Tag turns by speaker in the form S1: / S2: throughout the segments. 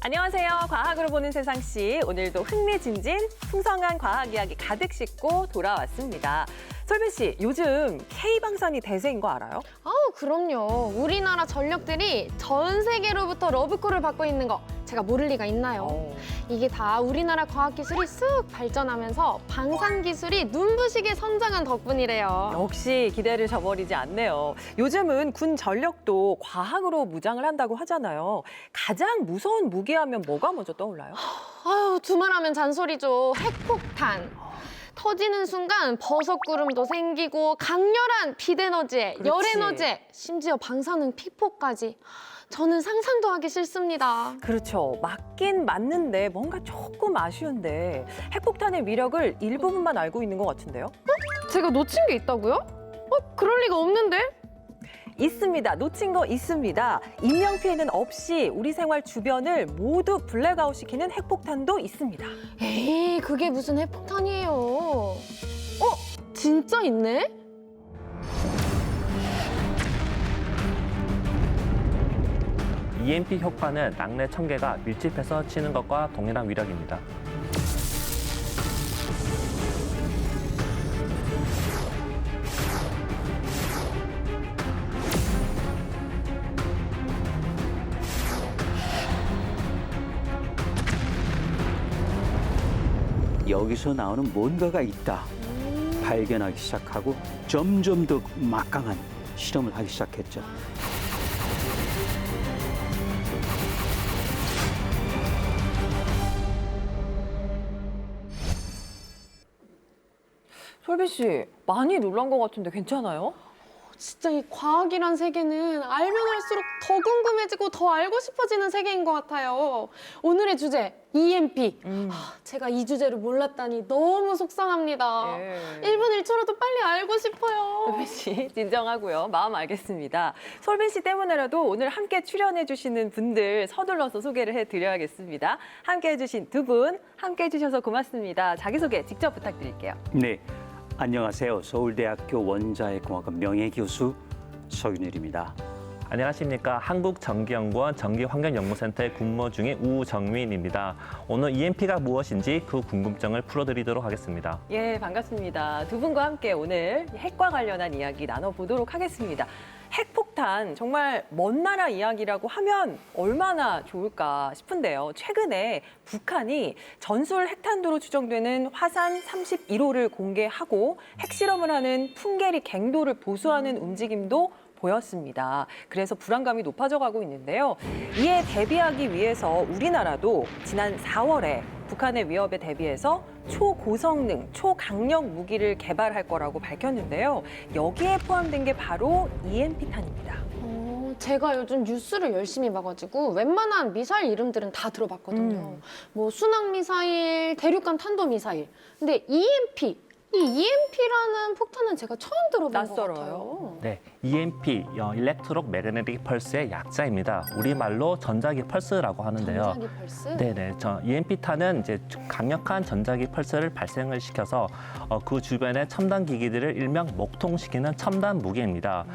S1: 안녕하세요. 과학으로 보는 세상씨. 오늘도 흥미진진, 풍성한 과학 이야기 가득 싣고 돌아왔습니다. 솔빈 씨, 요즘 K방산이 대세인 거 알아요?
S2: 그럼요. 우리나라 전력들이 전 세계로부터 러브콜을 받고 있는 거 제가 모를 리가 있나요? 이게 다 우리나라 과학기술이 쓱 발전하면서 방산기술이 눈부시게 성장한 덕분이래요.
S1: 역시 기대를 저버리지 않네요. 요즘은 군 전력도 과학으로 무장을 한다고 하잖아요. 가장 무서운 무기하면 뭐가 먼저 떠올라요?
S2: 두말하면 잔소리죠. 핵폭탄. 터지는 순간 버섯구름도 생기고 강렬한 빛에너지에
S1: 그렇지.
S2: 열에너지에 심지어 방사능 피포까지. 저는 상상도 하기 싫습니다.
S1: 그렇죠. 맞긴 맞는데 뭔가 조금 아쉬운데 핵폭탄의 위력을 일부분만 알고 있는 것 같은데요?
S2: 제가 놓친 게 있다고요? 그럴 리가 없는데?
S1: 있습니다. 놓친 거 있습니다. 인명 피해는 없이 우리 생활 주변을 모두 블랙아웃 시키는 핵폭탄도 있습니다.
S2: 에이, 그게 무슨 핵폭탄이에요. 진짜 있네?
S3: EMP 효과는 낙뢰 1000개가 밀집해서 치는 것과 동일한 위력입니다.
S4: 여기서 나오는 뭔가가 있다 발견하기 시작하고 점점 더 막강한 실험을 하기 시작했죠.
S1: 솔빈 씨, 많이 놀란 것 같은데 괜찮아요?
S2: 진짜 이 과학이란 세계는 알면 할수록 더 궁금해지고 더 알고 싶어지는 세계인 것 같아요. 오늘의 주제, EMP. 제가 이 주제를 몰랐다니 너무 속상합니다.
S1: 예.
S2: 1분 1초라도 빨리 알고 싶어요.
S1: 솔빈 씨, 진정하고요. 마음 알겠습니다. 솔빈 씨 때문에라도 오늘 함께 출연해 주시는 분들 서둘러서 소개를 해드려야겠습니다. 함께 해주신 두 분, 함께 해주셔서 고맙습니다. 자기소개 직접 부탁드릴게요.
S4: 네, 안녕하세요. 서울대학교 원자핵공학과 명예교수 서윤일입니다.
S3: 안녕하십니까. 한국전기연구원 전기환경연구센터에 근무 중인 우정민입니다. 오늘 EMP가 무엇인지 그 궁금증을 풀어드리도록 하겠습니다.
S1: 예, 반갑습니다. 두 분과 함께 오늘 핵과 관련한 이야기 나눠보도록 하겠습니다. 핵폭탄, 정말 먼 나라 이야기라고 하면 얼마나 좋을까 싶은데요. 최근에 북한이 전술 핵탄두로 추정되는 화산 31호를 공개하고 핵실험을 하는 풍계리 갱도를 보수하는 움직임도 보였습니다. 그래서 불안감이 높아져 가고 있는데요. 이에 대비하기 위해서 우리나라도 지난 4월에 북한의 위협에 대비해서 초고성능, 초강력 무기를 개발할 거라고 밝혔는데요. 여기에 포함된 게 바로 EMP탄입니다.
S2: 제가 요즘 뉴스를 열심히 봐가지고 웬만한 미사일 이름들은 다 들어봤거든요. 뭐 순항 미사일, 대륙간 탄도 미사일. 근데 EMP, 이 EMP라는 폭탄은 제가 처음 들어본 것
S1: 낯설어요.
S2: 같아요.
S3: 네, EMP, 일렉트록 매그네틱 펄스의 약자입니다. 우리말로 전자기 펄스라고 하는데요.
S2: 전자기 펄스?
S3: 네네, EMP탄은 이제 강력한 전자기 펄스를 발생을 시켜서 그 주변의 첨단 기기들을 일명 목통시키는 첨단 무기입니다.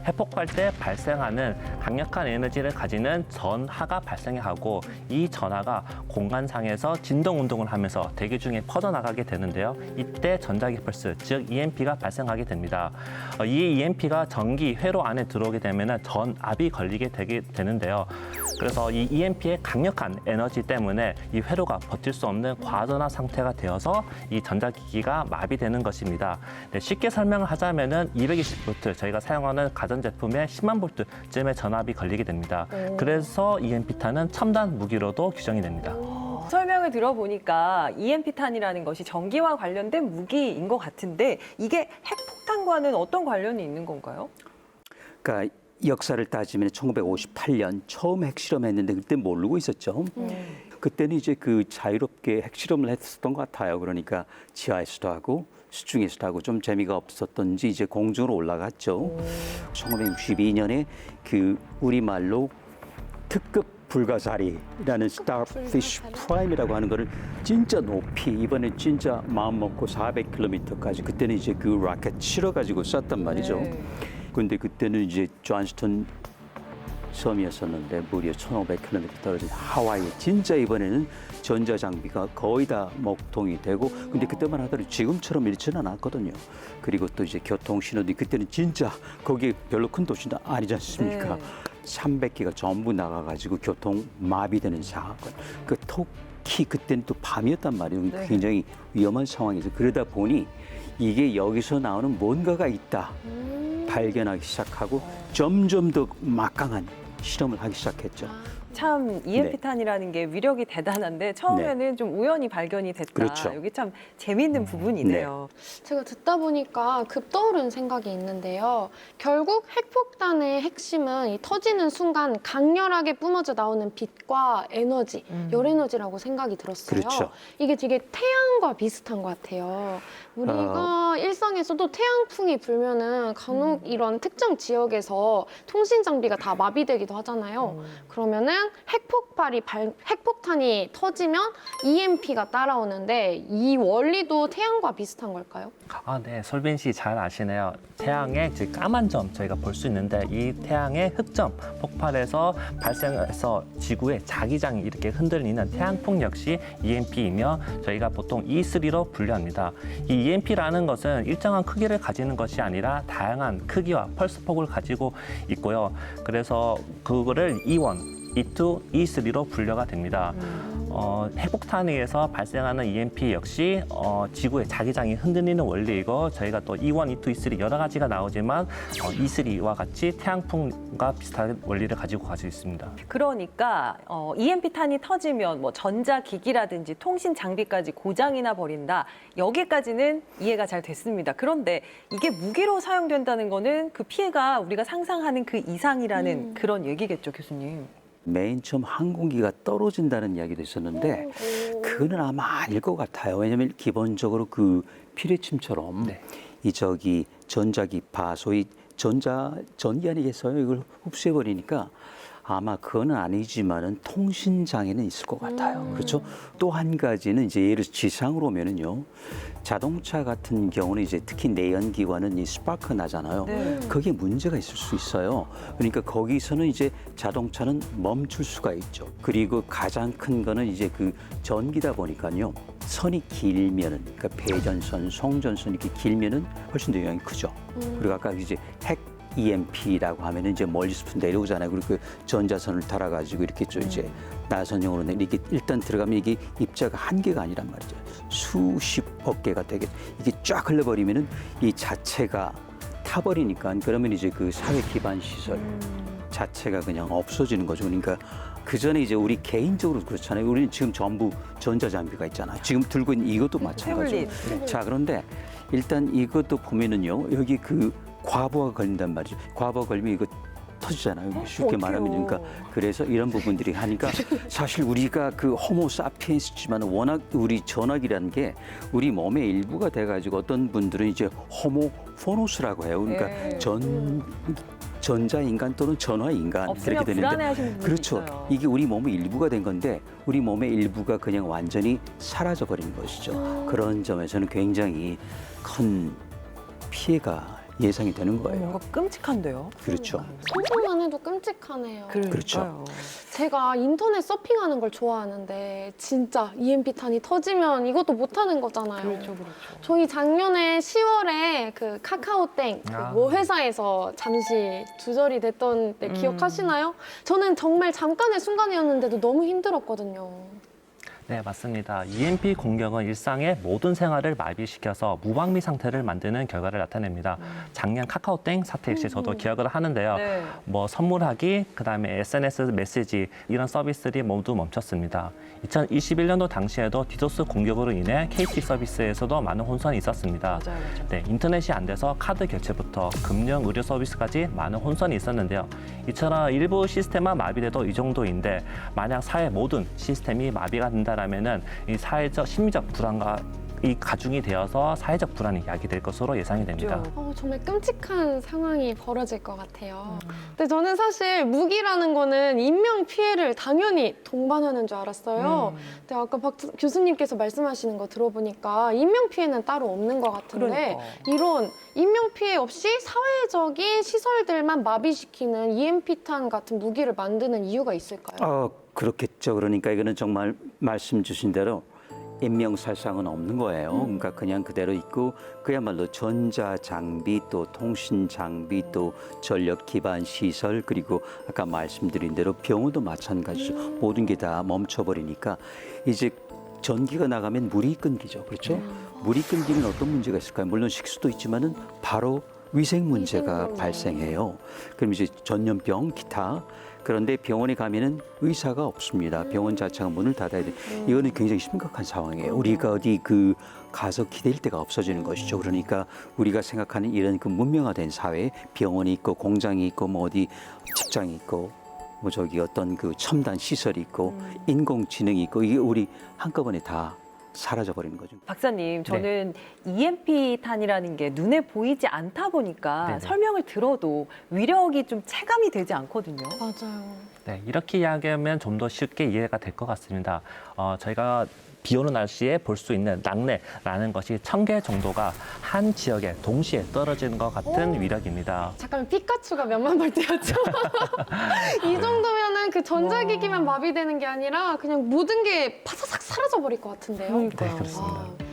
S3: 핵폭발 때 발생하는 강력한 에너지를 가지는 전하가 발생하고 이 전하가 공간상에서 진동 운동을 하면서 대기 중에 퍼져나가게 되는데요. 이때 전자기 펄스, 즉 EMP가 발생하게 됩니다. 이 EMP가 전기 회로 안에 들어오게 되면 전압이 걸리게 되는데요. 그래서 이 EMP의 강력한 에너지 때문에 이 회로가 버틸 수 없는 과전화 상태가 되어서 이 전자기기가 마비되는 것입니다. 네, 쉽게 설명을 하자면은 220V 저희가 사용하는 가전제품에 10만 볼트쯤의 전압이 걸리게 됩니다. 그래서 EMP탄은 첨단 무기로도 규정이 됩니다.
S1: 설명을 들어보니까 EMP탄이라는 것이 전기와 관련된 무기인 것 같은데 이게 핵폭탄과는 어떤 관련이 있는 건가요?
S4: 그러니까 역사를 따지면 1958년 처음 핵실험했는데 그때 모르고 있었죠. 그때는 이제 그 자유롭게 핵실험을 했었던 것 같아요. 그러니까 지하에서도 하고 수중에서도 하고 좀 재미가 없었던지 이제 공중으로 올라갔죠. 1962년에 그 우리말로 특급 불가사리라는 스타피쉬 프라임이라고 하는 거를 진짜 높이 이번에 진짜 마음 먹고 400km까지 그때는 이제 그 라켓 실어가지고 쐈단 말이죠.
S1: 네.
S4: 근데 그때는 이제 존스턴 섬이었었는데 무려 1,500km 떨어진 하와이. 진짜 이번에는 전자장비가 거의 다 먹통이 되고, 근데 그때만 하더라도 지금처럼 이렇지는 않았거든요. 그리고 또 이제 교통신호도 그때는 진짜 거기 별로 큰 도시도 아니지 않습니까?
S1: 네.
S4: 300개가 전부 나가가지고 교통 마비되는 사건. 그 특히 그때는 또 밤이었단 말이에요.
S1: 네.
S4: 굉장히 위험한 상황에서 그러다 보니 이게 여기서 나오는 뭔가가 있다 발견하기 시작하고 점점 더 막강한 실험을 하기 시작했죠.
S1: 참 EMP탄이라는 게 위력이 대단한데 처음에는 좀 우연히 발견이 됐다.
S4: 그렇죠.
S1: 여기 참 재미있는 부분이네요.
S2: 제가 듣다 보니까 급 떠오른 생각이 있는데요. 결국 핵폭탄의 핵심은 이 터지는 순간 강렬하게 뿜어져 나오는 빛과 에너지, 열에너지라고 생각이 들었어요.
S4: 그렇죠.
S2: 이게 되게 태양과 비슷한 것 같아요. 우리가 일상에서도 태양풍이 불면은 간혹 이런 특정 지역에서 통신 장비가 다 마비되기도 하잖아요. 그러면은 핵폭탄이 터지면 EMP가 따라오는데 이 원리도 태양과 비슷한 걸까요?
S3: 아, 네. 솔빈 씨 잘 아시네요. 태양의 이제 까만 점 저희가 볼 수 있는데 이 태양의 흑점 폭발해서 발생해서 지구의 자기장이 이렇게 흔들리는 태양풍 역시 EMP이며 저희가 보통 E3로 분류합니다. 이 EMP라는 것은 일정한 크기를 가지는 것이 아니라 다양한 크기와 펄스폭을 가지고 있고요. 그래서 그거를 E1, E2, E3로 분류가 됩니다. 핵폭탄에 의해서 발생하는 EMP 역시 지구의 자기장이 흔들리는 원리이고 저희가 또 E1, E2, E3 여러 가지가 나오지만 E3와 같이 태양풍과 비슷한 원리를 가지고 있습니다.
S1: 그러니까 EMP탄이 터지면 뭐 전자기기라든지 통신 장비까지 고장이나 버린다. 여기까지는 이해가 잘 됐습니다. 그런데 이게 무기로 사용된다는 거는 그 피해가 우리가 상상하는 그 이상이라는 그런 얘기겠죠, 교수님.
S4: 맨 처음 항공기가 떨어진다는 이야기도 있었는데 그거는 아마 아닐 것 같아요. 왜냐하면 기본적으로 그 피뢰침처럼
S3: 네.
S4: 이 전자기파 소위 전기 아니겠어요? 이걸 흡수해버리니까 아마 그거는 아니지만은 통신 장애는 있을 것 같아요. 그렇죠? 또 한 가지는 이제 예를 들어서 지상으로 오면은요. 자동차 같은 경우는 이제 특히 내연기관은 이 스파크 나잖아요.
S1: 네.
S4: 거기에 문제가 있을 수 있어요. 그러니까 거기서는 이제 자동차는 멈출 수가 있죠. 그리고 가장 큰 거는 이제 그 전기다 보니까요. 선이 길면은, 그러니까 배전선, 송전선 이렇게 길면은 훨씬 더 영향이 크죠. 그리고 아까 이제 핵 EMP라고 하면은 이제 멀리서 내려오잖아요. 그리고 그 전자선을 달아가지고 이렇게 좀 이제 나선형으로 이렇게 일단 들어가면 이게 입자가 한 개가 아니란 말이죠. 수십억 개가 되게 이게 쫙 흘러버리면은 이 자체가 타버리니까 그러면 이제 그 사회 기반 시설 자체가 그냥 없어지는 거죠. 그러니까 그 전에 이제 우리 개인적으로 그렇잖아요. 우리는 지금 전부 전자장비가 있잖아. 지금 들고 있는 이것도 마찬가지고. 자, 그런데 일단 이것도 보면은요. 여기 그 과부하가 걸린단 말이죠. 과부하 걸리면 이거 터지잖아요. 쉽게 말하면. 그러니까 그래서 이런 부분들이 하니까 사실 우리가 그 호모 사피엔스지만 워낙 우리 전화기라는 게 우리 몸의 일부가 돼가지고 어떤 분들은 이제 호모 포노스라고 해요. 그러니까
S1: 네.
S4: 전자인간 또는 전화인간
S1: 없으면
S4: 이렇게 되는데
S1: 불안해하시는 분들이
S4: 그렇죠.
S1: 있어요.
S4: 이게 우리 몸의 일부가 된 건데 우리 몸의 일부가 그냥 완전히 사라져 버린 것이죠. 그런 점에서는 굉장히 큰 피해가 예상이 되는 거예요.
S1: 뭔가 끔찍한데요.
S4: 그렇죠.
S2: 상상만 해도 끔찍하네요.
S4: 그렇죠.
S2: 제가 인터넷 서핑하는 걸 좋아하는데 진짜 EMP탄이 터지면 이것도 못하는 거잖아요.
S1: 그렇죠.
S2: 저희 작년에 10월에 그 카카오땡 모 회사에서 잠시 두절이 됐던 때 기억하시나요? 저는 정말 잠깐의 순간이었는데도 너무 힘들었거든요.
S3: 네, 맞습니다. EMP 공격은 일상의 모든 생활을 마비시켜서 무방비 상태를 만드는 결과를 나타냅니다. 작년 카카오땡 사태 역시 저도 기억을 하는데요.
S1: 네.
S3: 뭐 선물하기, 그다음에 SNS 메시지 이런 서비스들이 모두 멈췄습니다. 2021년도 당시에도 디도스 공격으로 인해 KT 서비스에서도 많은 혼선이 있었습니다.
S1: 맞아요.
S3: 네, 인터넷이 안 돼서 카드 결제부터 금융, 의료 서비스까지 많은 혼선이 있었는데요. 이처럼 일부 시스템만 마비돼도 이 정도인데 만약 사회 모든 시스템이 마비가 된다라면은 이 사회적 심리적 불안과 이 가중이 되어서 사회적 불안이 야기될 것으로 예상이 됩니다.
S1: 그렇죠.
S2: 정말 끔찍한 상황이 벌어질 것 같아요. 근데 저는 사실 무기라는 거는 인명 피해를 당연히 동반하는 줄 알았어요. 근데 아까 박 교수님께서 말씀하시는 거 들어보니까 인명 피해는 따로 없는 것 같은데
S1: 그러니까.
S2: 이런 인명 피해 없이 사회적인 시설들만 마비시키는 EMP탄 같은 무기를 만드는 이유가 있을까요?
S4: 그렇겠죠. 그러니까 이거는 정말 말씀 주신 대로 인명살상은 없는 거예요. 그러니까 그냥 그대로 있고 그야말로 전자 장비 또 통신 장비 또 전력 기반 시설 그리고 아까 말씀드린 대로 병원도 마찬가지죠. 모든 게 다 멈춰버리니까 이제 전기가 나가면 물이 끊기죠. 그렇죠? 물이 끊기면 어떤 문제가 있을까요? 물론 식수도 있지만은 바로 위생 문제가 발생해요. 그럼 이제 전염병, 기타. 그런데 병원에 가면은 의사가 없습니다. 병원 자체가 문을 닫아야 돼. 이거는 굉장히 심각한 상황이에요. 우리가 어디 가서 기댈 데가 없어지는 것이죠. 그러니까 우리가 생각하는 이런 문명화된 사회, 병원이 있고 공장이 있고 뭐 어디 직장이 있고 뭐 저기 어떤 첨단 시설이 있고 인공지능이 있고 이게 우리 한꺼번에 다 사라져 버리는 거죠.
S1: 박사님, 저는 EMP탄이라는 게 눈에 보이지 않다 보니까
S3: 네네.
S1: 설명을 들어도 위력이 좀 체감이 되지 않거든요.
S2: 맞아요.
S3: 네, 이렇게 이야기하면 좀 더 쉽게 이해가 될 것 같습니다. 저희가 비 오는 날씨에 볼 수 있는 낙뢰라는 것이 1000개 정도가 한 지역에 동시에 떨어지는 것 같은 위력입니다.
S2: 잠깐만 피카츄가 몇만 볼 때였죠? 이 정도면은 그 전자기기만 마비되는 게 아니라 그냥 모든 게 파사삭 사라져 버릴 것 같은데요.
S1: 그러니까요.
S3: 네, 그렇습니다.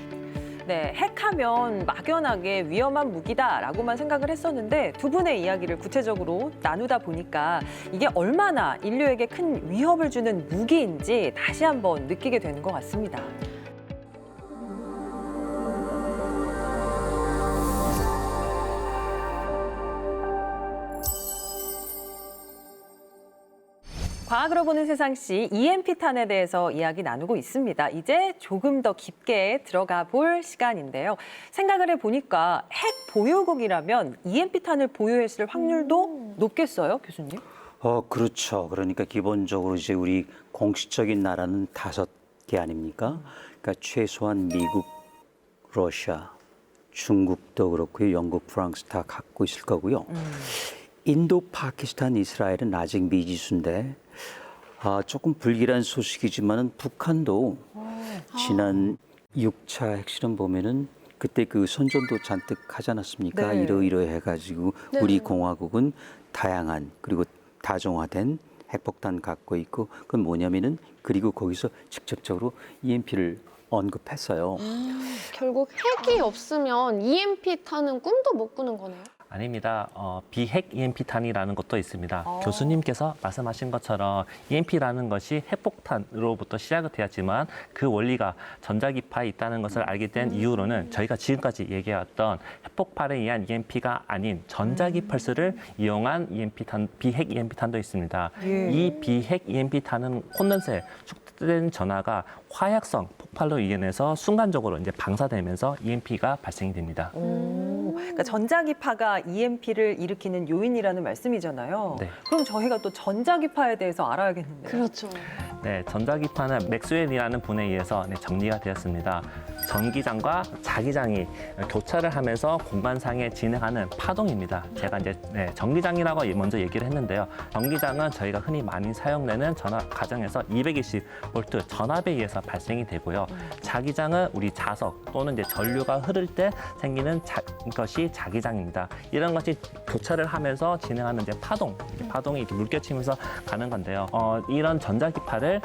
S1: 네, 핵하면 막연하게 위험한 무기다라고만 생각을 했었는데 두 분의 이야기를 구체적으로 나누다 보니까 이게 얼마나 인류에게 큰 위협을 주는 무기인지 다시 한번 느끼게 되는 것 같습니다. 과학으로 보는 세상시 EMP탄에 대해서 이야기 나누고 있습니다. 이제 조금 더 깊게 들어가 볼 시간인데요. 생각을 해보니까 핵 보유국이라면 EMP탄을 보유했을 확률도 높겠어요, 교수님?
S4: 그렇죠. 그러니까 기본적으로 이제 우리 공식적인 나라는 5개 아닙니까? 그러니까 최소한 미국, 러시아, 중국도 그렇고요. 영국, 프랑스 다 갖고 있을 거고요. 인도, 파키스탄, 이스라엘은 아직 미지수인데 조금 불길한 소식이지만은 북한도 지난 6차 핵실험 보면은 그때 선전도 잔뜩 하지 않았습니까?
S1: 네.
S4: 이러이러 해가지고
S2: 네.
S4: 우리 공화국은 다양한 그리고 다종화된 핵폭탄 갖고 있고 그건 뭐냐면은 그리고 거기서 직접적으로 EMP를 언급했어요.
S2: 결국 핵이 없으면 EMP탄은 꿈도 못 꾸는 거네요.
S3: 아닙니다. 비핵 EMP탄이라는 것도 있습니다. 교수님께서 말씀하신 것처럼 EMP라는 것이 핵폭탄으로부터 시작이 되었지만 그 원리가 전자기파에 있다는 것을 알게 된 이후로는 저희가 지금까지 얘기해왔던 핵폭발에 의한 EMP가 아닌 전자기 펄스를 이용한 EMP탄, 비핵 EMP탄도 있습니다. 이 비핵 EMP탄은 콘덴서에 축적된 전하가 화약성 폭발로 인해서 순간적으로 이제 방사되면서 EMP가 발생이 됩니다.
S1: 그러니까 전자기파가 EMP를 일으키는 요인이라는 말씀이잖아요.
S3: 네.
S1: 그럼 저희가 또 전자기파에 대해서 알아야겠는데요.
S2: 그렇죠.
S3: 네, 전자기파는 맥스웰이라는 분에 의해서 정리가 되었습니다. 전기장과 자기장이 교차를 하면서 공간상에 진행하는 파동입니다. 제가 이제 전기장이라고 먼저 얘기를 했는데요. 전기장은 저희가 흔히 많이 사용되는 전압 가정에서 220V 전압에 의해서 발생이 되고요. 자기장은 우리 자석 또는 이제 전류가 흐를 때 생기는 것이 자기장입니다. 이런 것이 교차를 하면서 진행하는 이제 파동이 이렇게 물결치면서 가는 건데요. 이런 전자기파를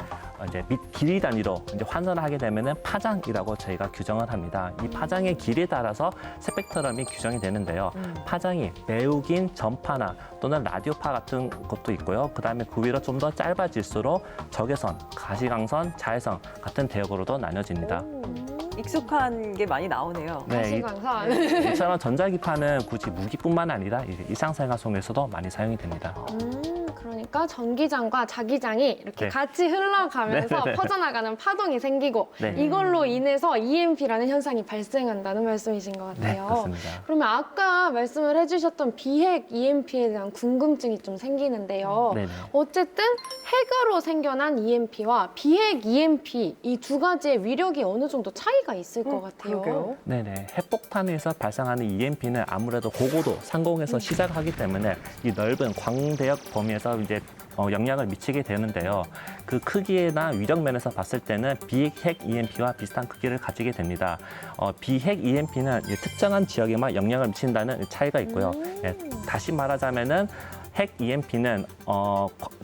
S3: 이제 길이 단위로 이제 환산을 하게 되면은 파장이라고 저희가 규정을 합니다. 이 파장의 길이에 따라서 스펙트럼이 규정이 되는데요. 파장이 매우 긴 전파나 또는 라디오파 같은 것도 있고요. 그다음에 그 위로 좀 더 짧아질수록 적외선, 가시광선, 자외선 같은 대역으로도 나뉘어집니다.
S1: 익숙한 게 많이 나오네요.
S2: 가시광선.
S3: 이처럼 전자기파는 굳이 무기뿐만 아니라 이제 일상생활 속에서도 많이 사용이 됩니다.
S2: 그러니까 전기장과 자기장이 이렇게
S3: 네.
S2: 같이 흘러가면서
S3: 네네네.
S2: 퍼져나가는 파동이 생기고
S3: 네.
S2: 이걸로 인해서 EMP라는 현상이 발생한다는 말씀이신 것
S3: 네,
S2: 같아요.
S3: 그렇습니다.
S2: 그러면 아까 말씀을 해주셨던 비핵 EMP에 대한 궁금증이 좀 생기는데요.
S3: 네네.
S2: 어쨌든 핵으로 생겨난 EMP와 비핵 EMP 이 두 가지의 위력이 어느 정도 차이가 있을 것 같아요.
S1: 그러게요.
S3: 네네. 핵폭탄에서 발생하는 EMP는 아무래도 고고도 상공에서 시작하기 때문에 이 넓은 광대역 범위에서 이제 영향을 미치게 되는데요. 그 크기나 위력 면에서 봤을 때는 비핵 EMP와 비슷한 크기를 가지게 됩니다. 비핵 EMP는 특정한 지역에만 영향을 미친다는 차이가 있고요. 예, 다시 말하자면은 핵 EMP는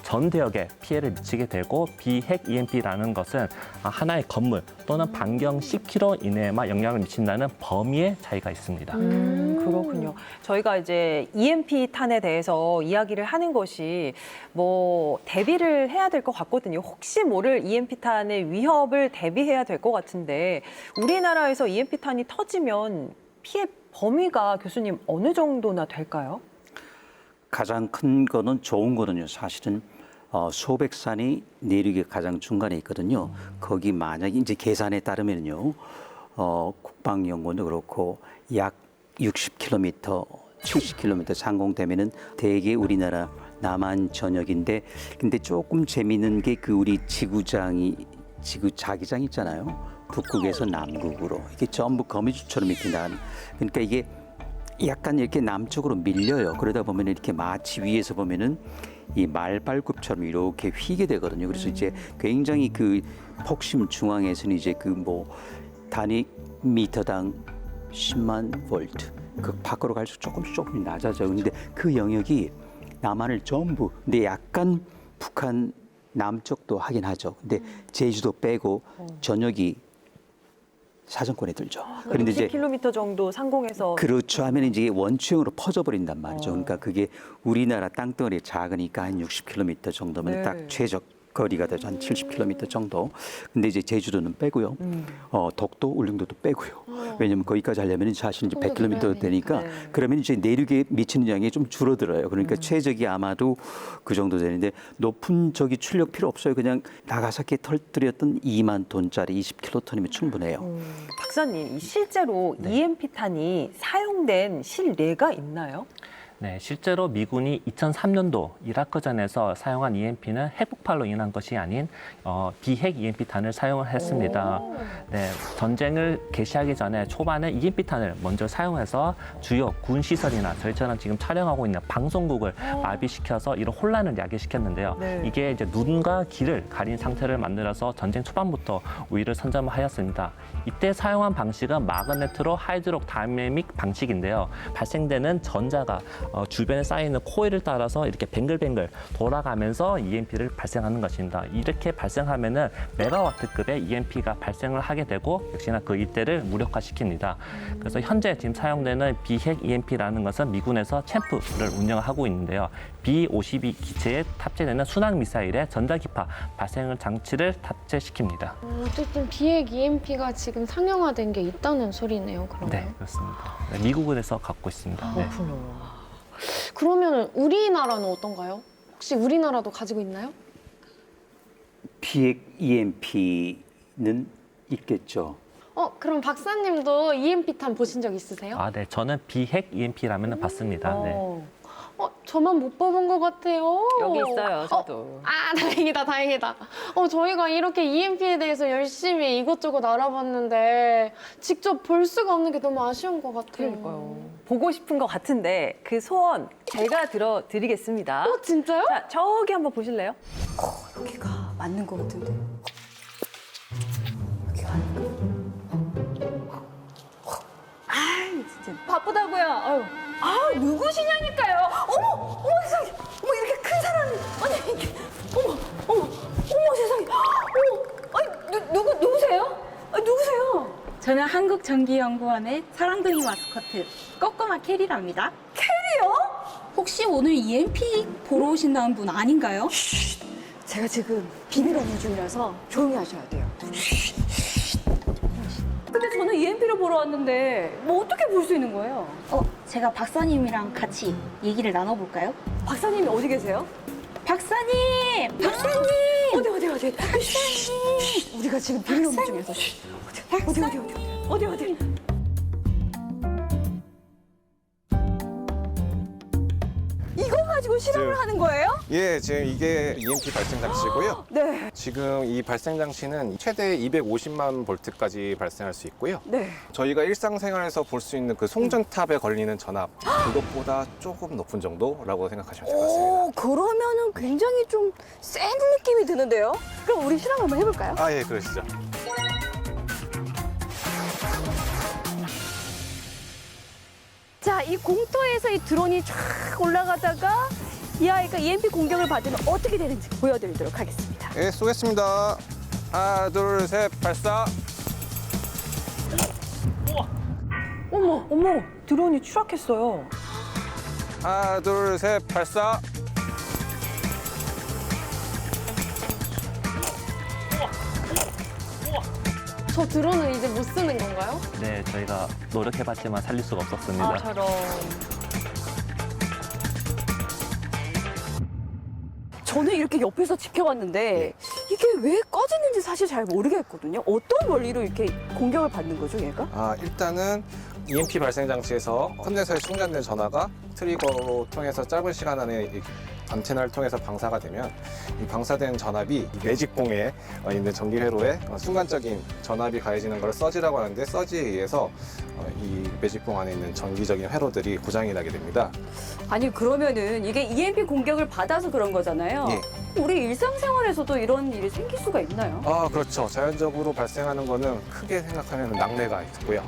S3: 전 대역에 피해를 미치게 되고 비핵 EMP라는 것은 하나의 건물 또는 반경 10km 이내에만 영향을 미친다는 범위의 차이가 있습니다.
S1: 그렇군요. 저희가 이제 EMP 탄에 대해서 이야기를 하는 것이 뭐 대비를 해야 될 것 같거든요. 혹시 모를 EMP 탄의 위협을 대비해야 될 것 같은데 우리나라에서 EMP 탄이 터지면 피해 범위가 교수님 어느 정도나 될까요?
S4: 가장 큰 거는 좋은 거는요. 사실은 소백산이 내륙의 가장 중간에 있거든요. 거기 만약에 이제 계산에 따르면요. 국방연구원도 그렇고 약 60km, 70km 상공되면은 대개 우리나라 남한 전역인데 근데 조금 재미있는 게 그 우리 지구 자기장 있잖아요. 북극에서 남극으로 이게 전부 거미줄처럼 이렇게 나가는 그러니까 이게 약간 이렇게 남쪽으로 밀려요. 그러다 보면 이렇게 마치 위에서 보면은 이 말발굽처럼 이렇게 휘게 되거든요. 그래서 이제 굉장히 그 폭심 중앙에서는 이제 그 뭐 단위 미터당 10만 볼트 그 밖으로 갈수록 조금씩 낮아져요. 근데 그 영역이 남한을 전부 근데 약간 북한 남쪽도 하긴 하죠. 근데 제주도 빼고 전역이 사정권에 들죠.
S1: 그런데 60km 정도 상공에서
S4: 그렇죠 하면 이제 원추형으로 퍼져버린단 말이죠. 그러니까 그게 우리나라 땅덩어리 작으니까 한 60km 정도면
S1: 네.
S4: 딱 최적 거리가 되죠. 한 70km 정도. 근데 이제 제주도는 빼고요. 독도, 울릉도도 빼고요. 왜냐면 거기까지 하려면 사실 이제 100km 되니까
S1: 네.
S4: 그러면 이제 내륙에 미치는 영향이 좀 줄어들어요. 그러니까 최적이 아마도 그 정도 되는데 높은 저기 출력 필요 없어요. 그냥 나가사키에 터뜨렸던 2만 톤짜리 20킬로톤이면 충분해요.
S1: 박사님, 실제로 EMP 탄이 사용된 실례가 있나요?
S3: 네, 실제로 미군이 2003년도 이라크전에서 사용한 EMP는 핵폭발로 인한 것이 아닌 비핵 EMP탄을 사용을 했습니다. 네, 전쟁을 개시하기 전에 초반에 EMP탄을 먼저 사용해서 주요 군 시설이나 저희처럼 지금 촬영하고 있는 방송국을 마비시켜서 이런 혼란을 야기시켰는데요.
S1: 네.
S3: 이게 이제 눈과 귀를 가린 상태를 만들어서 전쟁 초반부터 우위를 선점하였습니다. 이때 사용한 방식은 마그네트로 하이드록 다이내믹 방식인데요. 발생되는 전자가 주변에 쌓이는 코일을 따라서 이렇게 뱅글뱅글 돌아가면서 EMP를 발생하는 것입니다. 이렇게 발생하면은 메가와트급의 EMP가 발생을 하게 되고 역시나 그 이때를 무력화시킵니다. 그래서 현재 지금 사용되는 비핵 EMP라는 것은 미군에서 챔프를 운영하고 있는데요. B-52 기체에 탑재되는 순항 미사일의 전자기파 발생 장치를 탑재시킵니다.
S2: 어쨌든 비핵 EMP가 지금 상용화된 게 있다는 소리네요. 그러면.
S3: 네, 그렇습니다. 네, 미국에서 갖고 있습니다. 네.
S2: 그러면 우리나라는 어떤가요? 혹시 우리나라도 가지고 있나요?
S4: 비핵 EMP는 있겠죠.
S2: 그럼 박사님도 EMP탄 보신 적 있으세요?
S3: 아, 네, 저는 비핵 EMP라면 봤습니다. 네.
S2: 저만 못 뽑은 것 같아요.
S1: 여기 있어요, 저도.
S2: 다행이다. 저희가 이렇게 EMP에 대해서 열심히 이것저것 알아봤는데 직접 볼 수가 없는 게 너무 아쉬운 것 같아요.
S1: 그러니까요. 보고 싶은 것 같은데 그 소원 제가 들어드리겠습니다.
S2: 진짜요?
S1: 자, 저기 한번 보실래요?
S5: 여기가 맞는 것 같은데. 여기가 아닌가? 아이, 진짜 바쁘다고요. 아유. 아, 누구시냐니까요. 어머 세상에. 어머, 이렇게 큰 사람이. 아니, 이게. 어머 세상에. 아니, 누구세요? 누구세요?
S6: 저는 한국전기연구원의 사랑둥이 마스코트 꼬꼬마 캐리랍니다.
S5: 캐리요? 혹시 오늘 EMP 보러 오신다는 분 아닌가요? 제가 지금 비밀 업무 중이라서 조용히 하셔야 돼요. 근데 저는 EMP를 보러 왔는데 뭐 어떻게 볼 수 있는 거예요?
S6: 제가 박사님이랑 같이 얘기를 나눠볼까요?
S5: 박사님이 어디 계세요?
S6: 박사님!
S5: 어디? 박사님! 우리가 지금 비밀 업무 중이라서. 어디? 이거 가지고 또 실험을 하는 거예요?
S7: 예, 지금 이게 EMP 발생 장치고요.
S5: 네.
S7: 지금 이 발생 장치는 최대 250만 볼트까지 발생할 수 있고요.
S5: 네.
S7: 저희가 일상생활에서 볼 수 있는 그 송전탑에 걸리는 전압, 그것보다 조금 높은 정도라고 생각하시면 될 것 같습니다.
S5: 오, 그러면은 굉장히 좀 센 느낌이 드는데요? 그럼 우리 실험 한번 해볼까요?
S7: 아, 예, 그러시죠.
S5: 자, 이 공터에서 이 드론이 쫙 올라가다가 이 아이가 EMP 공격을 받으면 어떻게 되는지 보여드리도록 하겠습니다.
S7: 예, 쏘겠습니다. 하나, 둘, 셋, 발사.
S1: 어머, 드론이 추락했어요.
S7: 하나, 둘, 셋, 발사.
S2: 저 드론은 이제 못 쓰는 건가요?
S3: 네, 저희가 노력해봤지만 살릴 수가 없었습니다.
S1: 아, 저런.
S5: 저는 이렇게 옆에서 지켜봤는데 이게 왜 꺼지는지 사실 잘 모르겠거든요. 어떤 원리로 이렇게 공격을 받는 거죠, 얘가?
S7: 아, 일단은 EMP 발생 장치에서 컨덴서에 충전된 전화가 트리거로 통해서 짧은 시간 안에 이 안테나를 통해서 방사가 되면 이 방사된 전압이 이 매직봉에 있는 전기 회로에 순간적인 전압이 가해지는 걸 서지라고 하는데 서지에 의해서 이 매직봉 안에 있는 전기적인 회로들이 고장이 나게 됩니다.
S5: 아니 그러면은 이게 EMP 공격을 받아서 그런 거잖아요.
S7: 예.
S5: 우리 일상생활에서도 이런 일이 생길 수가 있나요?
S7: 아, 그렇죠. 자연적으로 발생하는 거는 크게 생각하면 낙뢰가 있고요.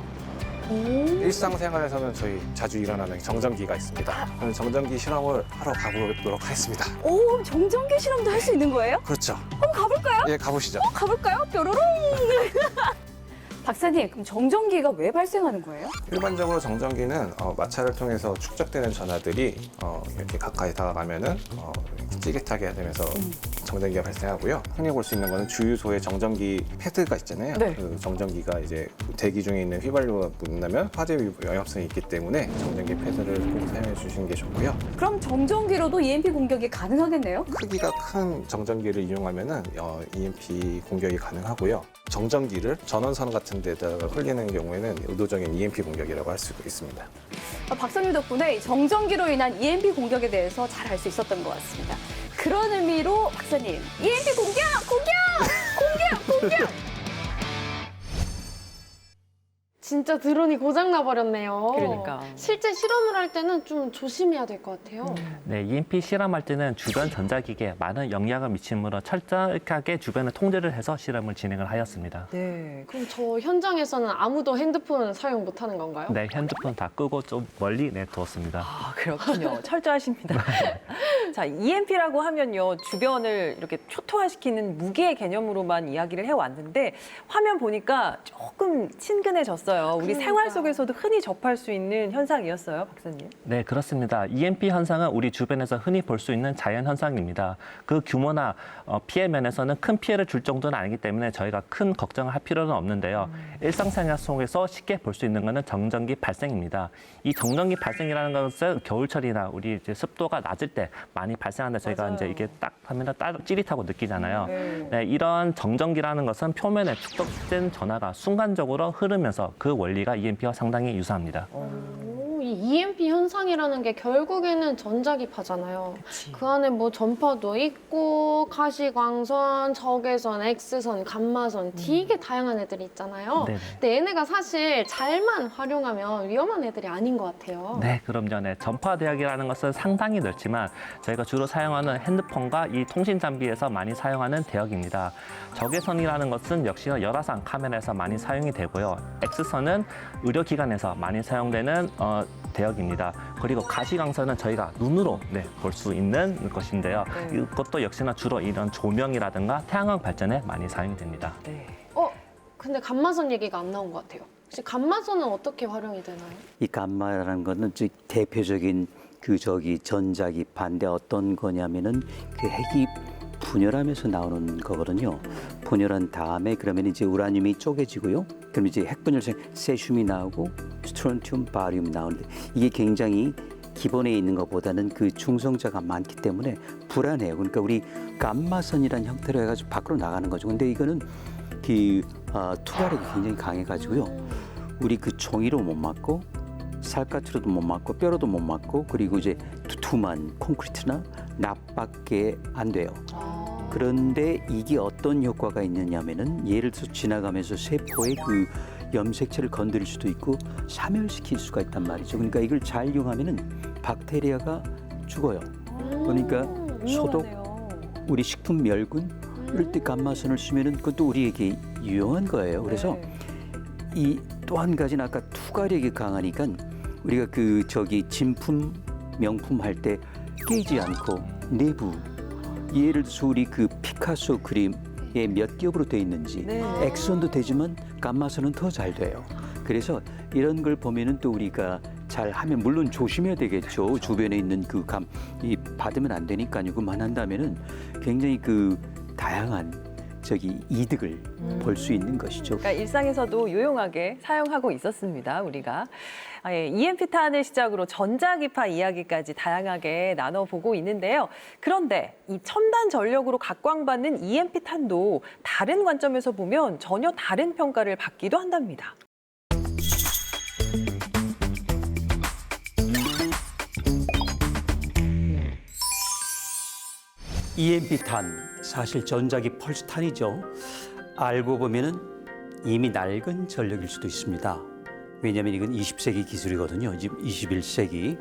S7: 일상생활에서는 저희 자주 일어나는 정전기가 있습니다. 그럼 정전기 실험을 하러 가보도록 하겠습니다.
S5: 오, 정전기 실험도 할 수 있는 거예요?
S7: 그렇죠.
S5: 한번 가볼까요?
S7: 예, 가보시죠.
S5: 가볼까요? 뾰로롱! 박사님, 그럼 정전기가 왜 발생하는 거예요?
S7: 일반적으로 정전기는 마찰을 통해서 축적되는 전하들이 이렇게 가까이 다가가면은 이렇게 찌릿하게 되면서 정전기가 발생하고요. 흔히 볼 수 있는 거는 주유소에 정전기 패드가 있잖아요.
S5: 네.
S7: 그 정전기가 이제 대기 중에 있는 휘발유가 묻는다면 화재 위험성이 있기 때문에 정전기 패드를 꼭 사용해 주시는 게 좋고요.
S5: 그럼 정전기로도 EMP 공격이 가능하겠네요?
S7: 크기가 큰 정전기를 이용하면은 EMP 공격이 가능하고요. 정전기를 전원선 같은 데다가 흘리는 경우에는 의도적인 EMP 공격이라고 할 수 있습니다.
S5: 박사님 덕분에 이 정전기로 인한 EMP 공격에 대해서 잘 알 수 있었던 것 같습니다. 그런 의미로 박사님, EMP 공격!
S2: 진짜 드론이 고장나 버렸네요.
S1: 그러니까.
S2: 실제 실험을 할 때는 좀 조심해야 될 것 같아요.
S3: 네, EMP 실험할 때는 주변 전자기기에 많은 영향을 미치므로 철저하게 주변을 통제를 해서 실험을 진행을 하였습니다.
S1: 네.
S2: 그럼 저 현장에서는 아무도 핸드폰 사용 못 하는 건가요?
S3: 네, 핸드폰 다 끄고 좀 멀리 내두었습니다.
S1: 아, 그렇군요. 철저하십니다. 자, EMP라고 하면요. 주변을 이렇게 초토화시키는 무기의 개념으로만 이야기를 해왔는데 화면 보니까 조금 친근해졌어요. 우리
S2: 그러니까요.
S1: 생활 속에서도 흔히 접할 수 있는 현상이었어요, 박사님.
S3: 네, 그렇습니다. EMP 현상은 우리 주변에서 흔히 볼 수 있는 자연 현상입니다. 그 규모나 피해 면에서는 큰 피해를 줄 정도는 아니기 때문에 저희가 큰 걱정을 할 필요는 없는데요. 일상생활 속에서 쉽게 볼 수 있는 것은 정전기 발생입니다. 이 정전기 발생이라는 것은 겨울철이나 우리 이제 습도가 낮을 때 많이 발생하는데 저희가
S1: 맞아요.
S3: 이제 이게 딱 하면 찌릿하고 느끼잖아요.
S1: 네.
S3: 네, 이런 정전기라는 것은 표면에 축적된 전하가 순간적으로 흐르면서 그 원리가 EMP와 상당히 유사합니다.
S2: 오, 이 EMP 현상이라는 게 결국에는 전자기파잖아요. 그 안에 뭐 전파도 있고 가시광선, 적외선, X선, 감마선 되게 다양한 애들이 있잖아요.
S3: 네네.
S2: 근데 얘네가 사실 잘만 활용하면 위험한 애들이 아닌 것 같아요.
S3: 네, 그럼요. 네, 전파 대역이라는 것은 상당히 넓지만 저희가 주로 사용하는 핸드폰과 이 통신 장비에서 많이 사용하는 대역입니다. 적외선이라는 것은 역시나 열화상 카메라에서 많이 사용이 되고요. X선은 의료기관에서 많이 사용되는 대역입니다. 그리고 가시광선은 저희가 눈으로 볼 수 있는 것인데요.
S1: 네.
S3: 이것도 역시나 주로 이런 조명이라든가 태양광 발전에 많이 사용이 됩니다.
S1: 네.
S2: 근데 감마선 얘기가 안 나온 것 같아요. 혹시 감마선은 어떻게 활용이 되나요?
S4: 이 감마라는 거는 대표적인 전자기파인데 어떤 거냐면은 그 핵이 분열하면서 나오는 거거든요. 분열한 다음에 그러면 이제 우라늄이 쪼개지고요. 그럼 이제 핵분열성 세슘이 나오고 스트론튬, 바리움이 나오는데 이게 굉장히 기본에 있는 것보다는 그 중성자가 많기 때문에 불안해요. 그러니까 우리 감마선이라는 형태로 해가지고 밖으로 나가는 거죠. 근데 이거는 투과력이 굉장히 강해가지고요. 우리 그 종이로 못 맞고 살갗으로도 못 맞고 뼈로도 못 맞고 그리고 이제 두툼한 콘크리트나 납밖에 안 돼요. 그런데 이게 어떤 효과가 있느냐면은 예를 들어서 지나가면서 세포의 그 염색체를 건드릴 수도 있고 사멸시킬 수가 있단 말이죠. 그러니까 이걸 잘 이용하면은 박테리아가 죽어요. 그러니까 소독,
S1: 유용하네요.
S4: 우리 식품 멸균 이럴 때 감마선을 쓰면은 그것도 우리에게 유용한 거예요. 그래서
S1: 네.
S4: 이 또 한 가지는 아까 투과력이 강하니까 우리가 그 저기 진품 명품 할 때 깨지 않고 내부 예를 들어서 우리 그 피카소 그림에 몇 겹으로 돼 있는지
S1: 네.
S4: 액선도 되지만 감마선은 더 잘 돼요. 그래서 이런 걸 보면은 또 우리가 잘 하면 물론 조심해야 되겠죠. 주변에 있는 그 감 이 받으면 안 되니까요. 그만 한다면은 굉장히 그 다양한 저기 이득을 볼 수 있는 것이죠.
S1: 그러니까 일상에서도 유용하게 사용하고 있었습니다, 우리가. EMP탄을 시작으로 전자기파 이야기까지 다양하게 나눠보고 있는데요. 그런데 이 첨단 전력으로 각광받는 EMP탄도 다른 관점에서 보면 전혀 다른 평가를 받기도 한답니다.
S4: EMP탄 사실 전자기 펄스탄이죠. 알고 보면은 이미 낡은 전력일 수도 있습니다. 왜냐하면 이건 20세기 기술이거든요. 지금 21세기.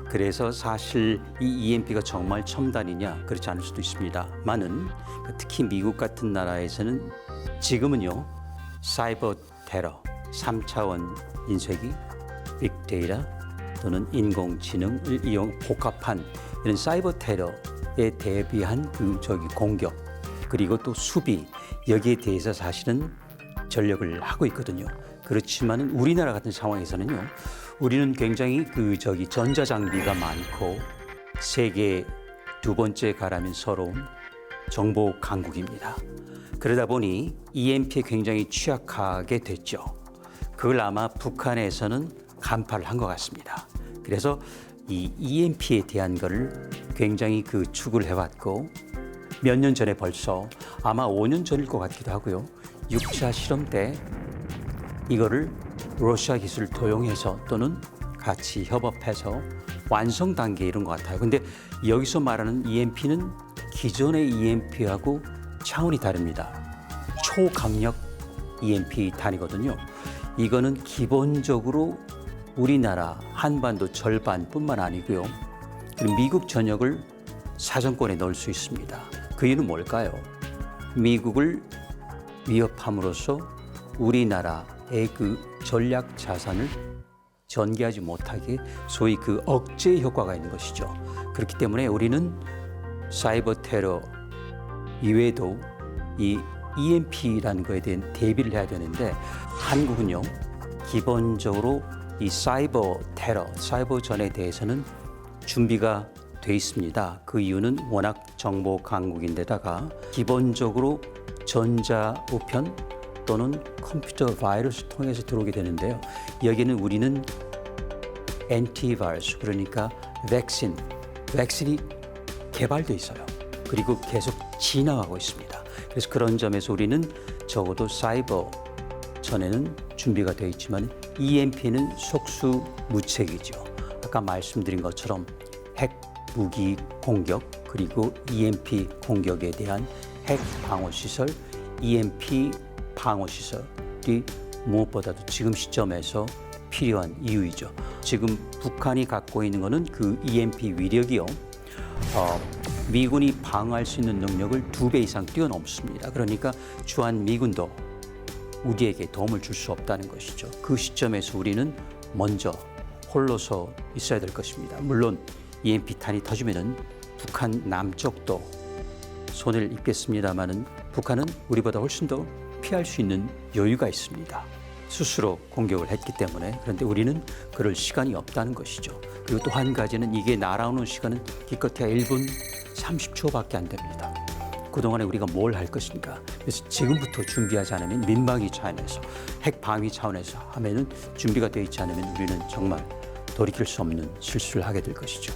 S4: 그래서 사실 이 EMP가 정말 첨단이냐 그렇지 않을 수도 있습니다만은 특히 미국 같은 나라에서는 지금은요 사이버 테러, 3차원 인쇄기, 빅데이터 또는 인공지능을 이용 복합한 이런 사이버 테러에 대비한 그 공격 그리고 또 수비 여기에 대해서 사실은 전력을 하고 있거든요. 그렇지만은 우리나라 같은 상황에서는요, 우리는 굉장히 전자장비가 많고 세계 두 번째 가라면 서러운 정보 강국입니다. 그러다 보니 EMP에 굉장히 취약하게 됐죠. 그걸 아마 북한에서는 간파를 한 것 같습니다. 그래서 이 EMP에 대한 거를 굉장히 추구를 해왔고 몇 년 전에 벌써 아마 5년 전일 것 같기도 하고요. 6차 실험 때 이거를 러시아 기술을 도용해서 또는 같이 협업해서 완성 단계에 이른 것 같아요. 근데 여기서 말하는 EMP는 기존의 EMP하고 차원이 다릅니다. 초강력 EMP 단이거든요. 이거는 기본적으로 우리나라 한반도 절반뿐만 아니고요. 그리고 미국 전역을 사정권에 넣을 수 있습니다. 그 이유는 뭘까요? 미국을 위협함으로써 우리나라의 전략 자산을 전개하지 못하게 소위 억제 효과가 있는 것이죠. 그렇기 때문에 우리는 사이버 테러 이외에도 이 EMP라는 거에 대한 대비를 해야 되는데 한국은요 기본적으로 이 사이버 테러, 사이버 전에 대해서는 준비가 돼 있습니다. 그 이유는 워낙 정보 강국인데다가 기본적으로 전자 우편 또는 컴퓨터 바이러스 통해서 들어오게 되는데요. 여기는 우리는 엔티바이러스 그러니까 백신이 개발돼 있어요. 그리고 계속 진화하고 있습니다. 그래서 그런 점에서 우리는 적어도 사이버 전에는 준비가 되어 있지만 EMP는 속수무책이죠. 아까 말씀드린 것처럼 핵 무기 공격 그리고 EMP 공격에 대한 핵 방어 시설, EMP 방어 시설이 무엇보다도 지금 시점에서 필요한 이유이죠. 지금 북한이 갖고 있는 것은 EMP 위력이요. 미군이 방어할 수 있는 능력을 2배 이상 뛰어넘습니다. 그러니까 주한 미군도 우리에게 도움을 줄 수 없다는 것이죠. 그 시점에서 우리는 먼저 홀로서 있어야 될 것입니다. 물론 EMP탄이 터지면은 북한 남쪽도 손해를 입겠습니다만은 북한은 우리보다 훨씬 더 피할 수 있는 여유가 있습니다. 스스로 공격을 했기 때문에. 그런데 우리는 그럴 시간이 없다는 것이죠. 그리고 또 한 가지는 이게 날아오는 시간은 기껏해야 1분 30초밖에 안 됩니다. 그동안에 우리가 뭘 할 것인가. 그래서 지금부터 준비하지 않으면 민방위 차원에서 핵 방위 차원에서 하면은 준비가 되어 있지 않으면 우리는 정말 돌이킬 수 없는 실수를 하게 될 것이죠.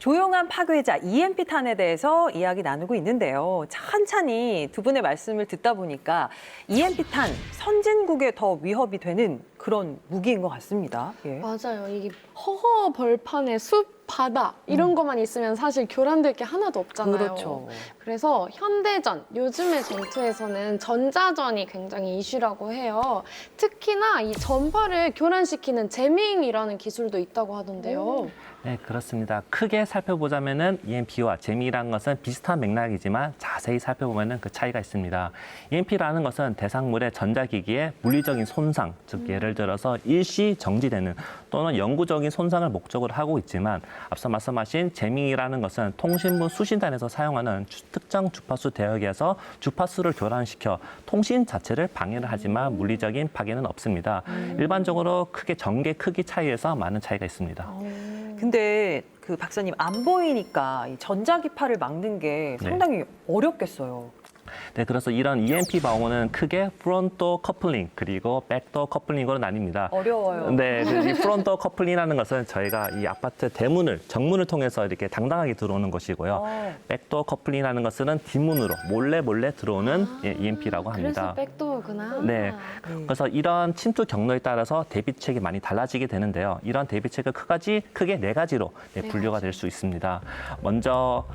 S1: 조용한 파괴자 EMP탄에 대해서 이야기 나누고 있는데요. 천천히 두 분의 말씀을 듣다 보니까 EMP탄 선진국에 더 위협이 되는 그런 무기인 것 같습니다. 예.
S2: 맞아요. 이게 허허 벌판에 숲, 바다 이런 것만 있으면 사실 교란될 게 하나도 없잖아요.
S1: 그렇죠.
S2: 그래서 현대전, 요즘의 전투에서는 전자전이 굉장히 이슈라고 해요. 특히나 이 전파를 교란시키는 제밍이라는 기술도 있다고 하던데요.
S3: 네, 그렇습니다. 크게 살펴보자면은 EMP와 재미라는 것은 비슷한 맥락이지만 자세히 살펴보면은 그 차이가 있습니다. EMP라는 것은 대상물의 전자기기의 물리적인 손상, 즉 예를 들어서 일시 정지되는 또는 영구적인 손상을 목적으로 하고 있지만 앞서 말씀하신 재밍이라는 것은 통신부 수신단에서 사용하는 특정 주파수 대역에서 주파수를 교란시켜 통신 자체를 방해를 하지만 물리적인 파괴는 없습니다. 일반적으로 크게 전개 크기 차이에서 많은 차이가 있습니다.
S1: 근데 그 박사님 안 보이니까 이 전자기파를 막는 게 상당히 어렵겠어요.
S3: 네, 그래서 이런 EMP 방어는 크게 프론토 커플링 그리고 백도어 커플링으로 나뉩니다.
S1: 어려워요.
S3: 네, 이 프론토 커플링이라는 것은 저희가 이 아파트 대문을 정문을 통해서 이렇게 당당하게 들어오는 것이고요. 백도어 커플링이라는 것은 뒷문으로 몰래 들어오는 EMP라고 합니다.
S2: 그래서 백도어구나.
S3: 네, 그래서 이런 침투 경로에 따라서 대비책이 많이 달라지게 되는데요. 이런 대비책은 크게 네 가지로 분류가 될 수 있습니다. 먼저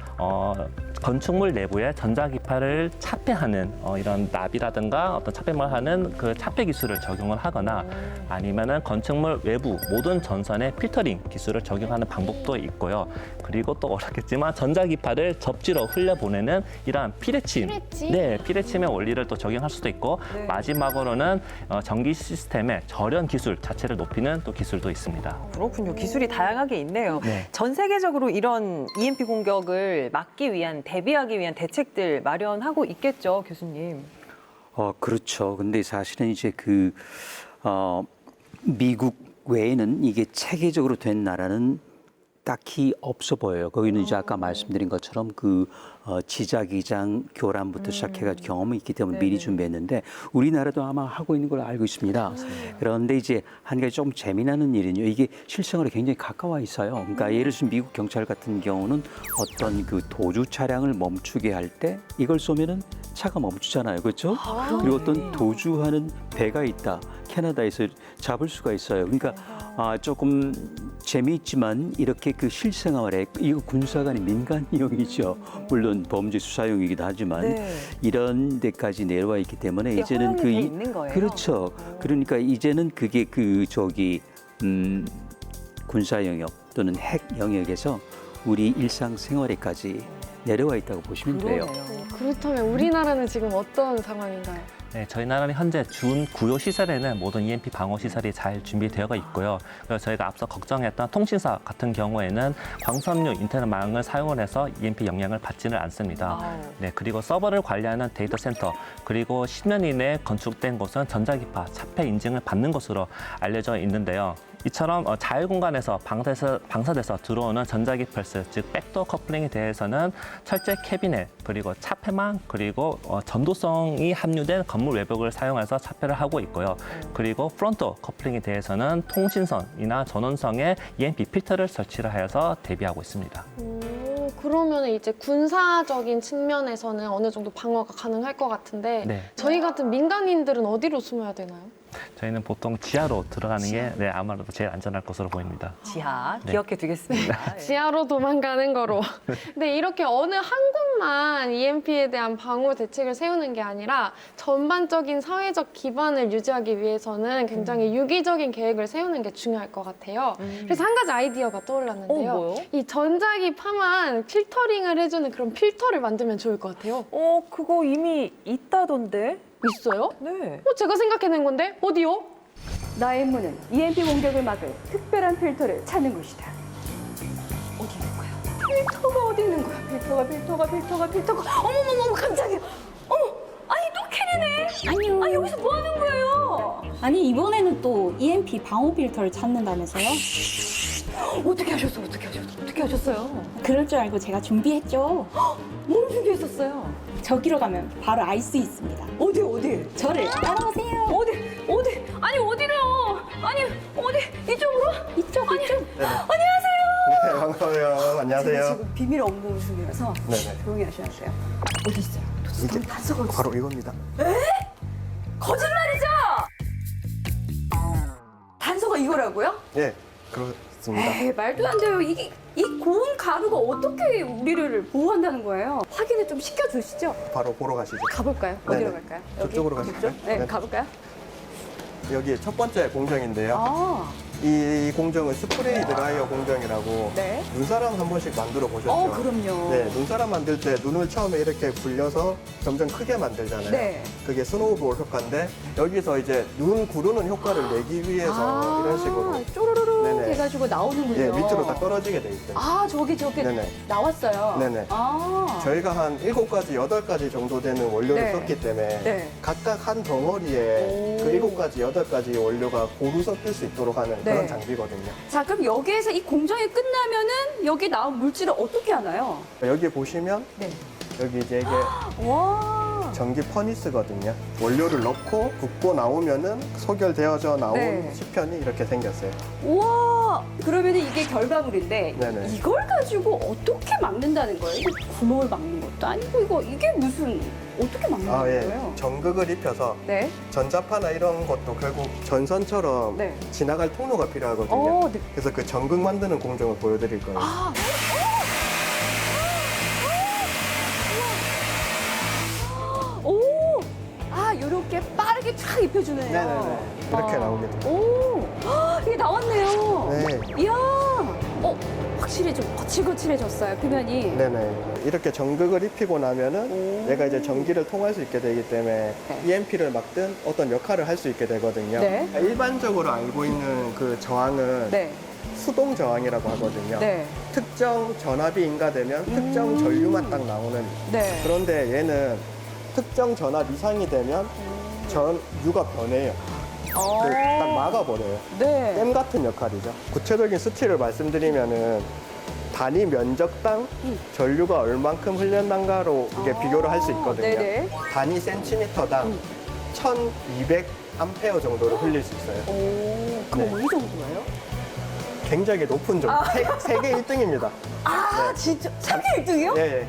S3: 건축물 내부에 전자기파를 차폐하는 이런 납이라든가 어떤 차폐를 하는 그 차폐 기술을 적용을 하거나 아니면은 건축물 외부 모든 전선에 필터링 기술을 적용하는 방법도 있고요. 그리고 또 어렵겠지만 전자기파를 접지로 흘려보내는 이러한 피레침, 피레침의 원리를 또 적용할 수도 있고 마지막으로는 전기 시스템의 절연 기술 자체를 높이는 또 기술도 있습니다.
S1: 그렇군요. 기술이 다양하게 있네요.
S3: 네.
S1: 전 세계적으로 이런 EMP 공격을 막기 위한, 대비하기 위한 대책들 마련하고 있겠죠, 교수님.
S4: 그렇죠. 근데 사실은 이제 미국 외에는 이게 체계적으로 된 나라는 딱히 없어 보여요. 거기는 이제 아까 말씀드린 것처럼 지자기장 교란부터 시작해가지고 경험이 있기 때문에 미리 준비했는데 우리나라도 아마 하고 있는 걸로 알고 있습니다. 그런데 이제 한 가지 좀 재미나는 일은요. 이게 실생활에 굉장히 가까워 있어요. 그러니까 예를 들어서 미국 경찰 같은 경우는 어떤 그 도주 차량을 멈추게 할 때 이걸 쏘면은 차가 멈추잖아요. 그렇죠? 그리고 어떤 도주하는 배가 있다. 캐나다에서 잡을 수가 있어요. 그러니까 조금 재미있지만 이렇게 그 실생활에 이거 군사관이 민간용이죠. 물론 범죄 수사용이기도 하지만 이런 데까지 내려와 있기 때문에 이제는
S1: 허용이 돼 있는 거예요.
S4: 그렇죠. 그러니까 이제는 그게 군사 영역 또는 핵 영역에서 우리 일상생활에까지 내려와 있다고 보시면 돼요.
S2: 그렇다면 우리나라는 지금 어떤 상황인가요?
S3: 네, 저희 나라는 현재 준 구요 시설에는 모든 EMP 방어 시설이 잘 준비되어 있고요. 그래서 저희가 앞서 걱정했던 통신사 같은 경우에는 광섬유 인터넷망을 사용을 해서 EMP 영향을 받지는 않습니다. 네, 그리고 서버를 관리하는 데이터 센터 그리고 10년 이내에 건축된 곳은 전자기파 차폐 인증을 받는 것으로 알려져 있는데요. 이처럼 자율공간에서 방사돼서 들어오는 전자기 펄스, 즉 백도어 커플링에 대해서는 철제 캐비넷, 그리고 차폐망, 그리고 전도성이 함유된 건물 외벽을 사용해서 차폐를 하고 있고요. 그리고 프론토 커플링에 대해서는 통신선이나 전원성에 EMP 필터를 설치를 하여서 대비하고 있습니다.
S2: 그러면 이제 군사적인 측면에서는 어느 정도 방어가 가능할 것 같은데 저희 같은 민간인들은 어디로 숨어야 되나요?
S3: 저희는 보통 지하로 들어가는 게 아무래도 제일 안전할 것으로 보입니다.
S1: 지하 기억해 두겠습니다.
S2: 지하로 도망가는 거로. 근데 이렇게 어느 한 곳만 EMP에 대한 방어 대책을 세우는 게 아니라 전반적인 사회적 기반을 유지하기 위해서는 굉장히 유기적인 계획을 세우는 게 중요할 것 같아요. 그래서 한 가지 아이디어가 떠올랐는데요.
S1: 뭐요?
S2: 이 전자기파만 필터링을 해주는 그런 필터를 만들면 좋을 것 같아요.
S1: 그거 이미 있다던데?
S2: 있어요?
S1: 네.
S2: 제가 생각해낸 건데 어디요?
S5: 나의 문은 EMP 공격을 막을 특별한 필터를 찾는 곳이다.
S1: 어디 있는 거야?
S5: 필터가 어디 있는 거야? 필터가. 어머머머, 깜짝이야. 어머, 아니 또 캐리네.
S6: 아니요.
S5: 아, 여기서 뭐 하는 거예요?
S6: 아니 이번에는 또 EMP 방호 필터를 찾는다면서요?
S5: 어떻게 하셨어요?
S6: 그럴 줄 알고 제가 준비했죠.
S5: 뭘 준비했었어요?
S6: 저기로 가면 바로 알 수 있습니다.
S5: 어디?
S6: 저를 따라오세요.
S5: 어디? 아니, 어디래요? 아니, 어디? 이쪽으로?
S6: 이쪽.
S5: 안녕하세요.
S7: 네, 반가워요.
S8: 안녕하세요. 안녕하세요.
S5: 지금 비밀 업무 중이라서
S8: 네네.
S5: 조용히 하셔야 돼요. 어디 있어요?
S8: 이게
S5: 단서가 어디 있어요?
S8: 바로 이겁니다.
S5: 거짓말이죠? 단서가 이거라고요?
S8: 네, 그렇습니다.
S5: 에이, 말도 안 돼요. 이 고운 가루가 어떻게 우리를 보호한다는 거예요? 확인을 좀 시켜주시죠.
S8: 바로 보러 가시죠.
S5: 가볼까요?
S8: 네네.
S5: 어디로 갈까요? 여기?
S8: 저쪽으로 가실까요?
S5: 이쪽? 네,
S8: 네.
S5: 가볼까요?
S8: 여기 첫 번째 공정인데요.
S5: 아,
S8: 이 공정은 스프레이 드라이어 공정이라고
S5: 네.
S8: 눈사람 한 번씩 만들어 보셨죠?
S5: 그럼요.
S8: 네, 눈사람 만들 때 눈을 처음에 이렇게 굴려서 점점 크게 만들잖아요.
S5: 네.
S8: 그게 스노우볼 효과인데 여기서 이제 눈 구르는 효과를 내기 위해서 이런 식으로
S5: 쪼르르르
S8: 네네.
S5: 해가지고 나오는군요.
S8: 예, 밑으로 다 떨어지게 돼 있어요.
S5: 아, 저기
S8: 네네.
S5: 나왔어요.
S8: 네네.
S5: 아,
S8: 저희가 한 7가지, 8가지 정도 되는 원료를
S5: 네.
S8: 썼기 때문에
S5: 네.
S8: 각각 한 덩어리에
S5: 오.
S8: 그 7가지, 8가지 원료가 고루 섞일 수 있도록 하는
S5: 네.
S8: 그런 장비거든요.
S5: 자, 그럼 여기에서 이 공정이 끝나면은 여기 나온 물질을 어떻게 하나요?
S8: 여기 보시면
S5: 네.
S8: 여기 이제 이게
S5: 와.
S8: 전기 퍼니스거든요. 원료를 넣고 붓고 나오면은 소결되어져 나온
S5: 네.
S8: 시편이 이렇게 생겼어요.
S5: 우와. 그러면 이게 결과물인데
S8: 네네.
S5: 이걸 가지고 어떻게 막는다는 거예요? 이게 구멍을 막는 것도 아니고 이게 무슨 어떻게 막는
S8: 아, 예.
S5: 거예요?
S8: 전극을 입혀서
S5: 네.
S8: 전자파나 이런 것도 결국 전선처럼
S5: 네.
S8: 지나갈 통로가 필요하거든요.
S5: 네.
S8: 그래서 그 전극 만드는 공정을 보여드릴 거예요.
S5: 아. 오. 아, 요렇게 빠르게 쫙 입혀주네요.
S8: 네네네. 이렇게 나오게 됩니다.
S5: 오. 아, 이게 나왔네요.
S8: 네.
S5: 이야. 확실히 좀 거칠거칠해졌어요, 표면이.
S8: 네네. 이렇게 전극을 입히고 나면은 얘가 이제 전기를 통할 수 있게 되기 때문에
S5: 네.
S8: EMP를 막든 어떤 역할을 할 수 있게 되거든요.
S5: 네.
S8: 일반적으로 알고 있는 그 저항은
S5: 네.
S8: 수동 저항이라고 하거든요.
S5: 네.
S8: 특정 전압이 인가되면 특정 전류만 딱 나오는.
S5: 네.
S8: 그런데 얘는 특정 전압 이상이 되면 전류가 변해요. 딱 막아버려요.
S5: 네.
S8: 댐 같은 역할이죠. 구체적인 수치를 말씀드리면은 단위 면적당 전류가 얼만큼 흘렸는가로 이게 비교를 할 수 있거든요.
S5: 네네.
S8: 단위 센티미터당 1200암페어 정도를 흘릴 수 있어요.
S5: 오, 그럼
S8: 네.
S5: 어느 정도예요?
S8: 굉장히 높은 정도. 세계 1등입니다.
S5: 아, 진짜? 세계 1등이요?
S8: 예, 예.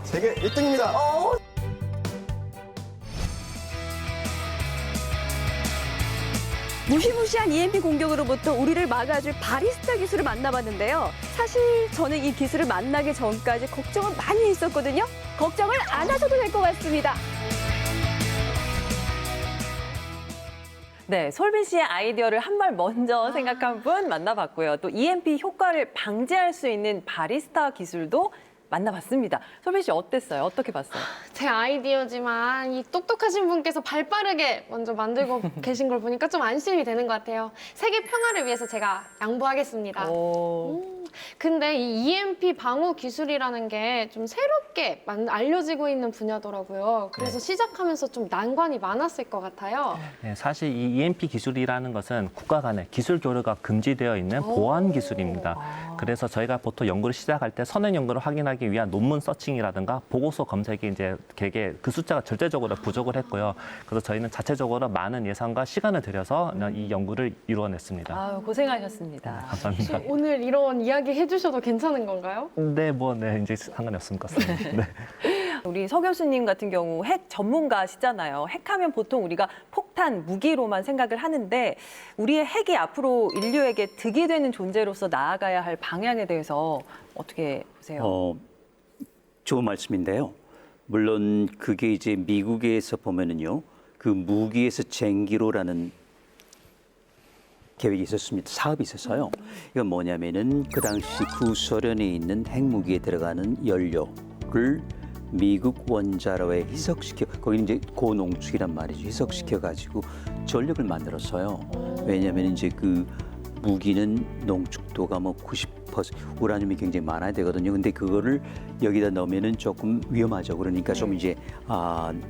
S8: 세계 1등입니다.
S5: 무시무시한 EMP 공격으로부터 우리를 막아줄 바리스타 기술을 만나봤는데요. 사실 저는 이 기술을 만나기 전까지 걱정은 많이 했었거든요. 걱정을 안 하셔도 될 것 같습니다.
S1: 네, 솔빈 씨의 아이디어를 한 발 먼저 생각한 분 만나봤고요. 또 EMP 효과를 방지할 수 있는 바리스타 기술도 만나봤습니다. 솔빈 씨 어땠어요? 어떻게 봤어요?
S2: 제 아이디어지만 이 똑똑하신 분께서 발빠르게 먼저 만들고 계신 걸 보니까 좀 안심이 되는 것 같아요. 세계 평화를 위해서 제가 양보하겠습니다. 근데 이 EMP 방호 기술이라는 게 좀 새롭게 알려지고 있는 분야더라고요. 그래서 시작하면서 좀 난관이 많았을 것 같아요.
S3: 네, 사실 이 EMP 기술이라는 것은 국가 간의 기술 교류가 금지되어 있는 보안 기술입니다. 그래서 저희가 보통 연구를 시작할 때 선행 연구를 확인하기 위한 논문 서칭이라든가 보고서 검색이 이제 되게 그 숫자가 절대적으로 부족을 했고요. 그래서 저희는 자체적으로 많은 예산과 시간을 들여서 이 연구를 이루어냈습니다.
S1: 아유, 고생하셨습니다.
S3: 감사합니다.
S2: 오늘 이런 이야기 해주셔도 괜찮은 건가요?
S3: 네, 이제 상관이 없을 것 같습니다. 네.
S1: 우리 서 교수님 같은 경우 핵 전문가시잖아요. 핵하면 보통 우리가 폭탄, 무기로만 생각을 하는데 우리의 핵이 앞으로 인류에게 득이 되는 존재로서 나아가야 할 방향에 대해서 어떻게 보세요?
S4: 좋은 말씀인데요. 물론 그게 이제 미국에서 보면은요, 그 무기에서 쟁기로라는 계획이 있었습니다. 사업이 있어서요. 이건 뭐냐면은 그 당시 구소련에 있는 핵무기에 들어가는 연료를 미국 원자로에 희석시켜, 거기는 이제 고농축이란 말이죠. 희석시켜 가지고 전력을 만들었어요. 왜냐하면 이제 그 무기는 농축도가 뭐 90% 우라늄이 굉장히 많아야 되거든요. 근데 그거를 여기다 넣으면은 조금 위험하죠. 그러니까 좀 이제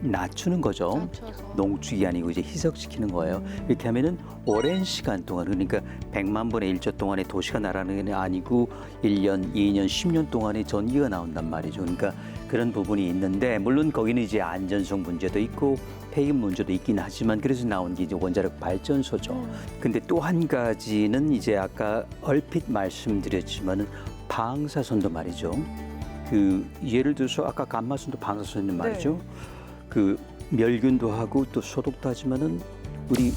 S4: 낮추는 거죠. 농축이 아니고 이제 희석시키는 거예요. 이렇게 하면은 오랜 시간 동안, 그러니까 100만 분의 1초 동안에 도시가 나라는 게 아니고 1년, 2년, 10년 동안에 전기가 나온단 말이죠. 그러니까 그런 부분이 있는데, 물론 거기는 이제 안전성 문제도 있고 폐기물 문제도 있긴 하지만, 그래서 나온 게 이제 원자력 발전소죠. 근데 또 한 가지는 이제 아까 얼핏 말씀드렸지만 있지만은 방사선도 말이죠. 그 예를 들어서 아까 감마선도 방사선이 말이죠. 그 멸균도 하고 또 소독도 하지만은 우리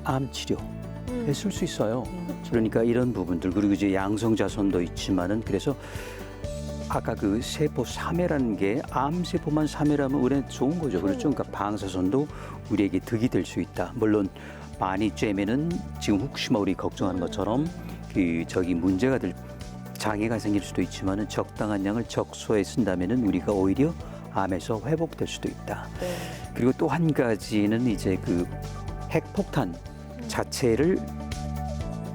S4: 암 치료에 쓸 수 있어요. 그러니까 이런 부분들 그리고 이제 양성자손도 있지만은 그래서 아까 그 세포 사매라는 게 암세포만 사매라면 우리는 좋은 거죠. 그렇죠. 그러니까 방사선도 우리에게 득이 될 수 있다. 물론 많이 쬐면은 지금 혹시나 우리 걱정하는 것처럼 그 저기 문제가 될 장애가 생길 수도 있지만은 적당한 양을 적소에 쓴다면은 우리가 오히려 암에서 회복될 수도 있다. 그리고 또 한 가지는 이제 그 핵폭탄 자체를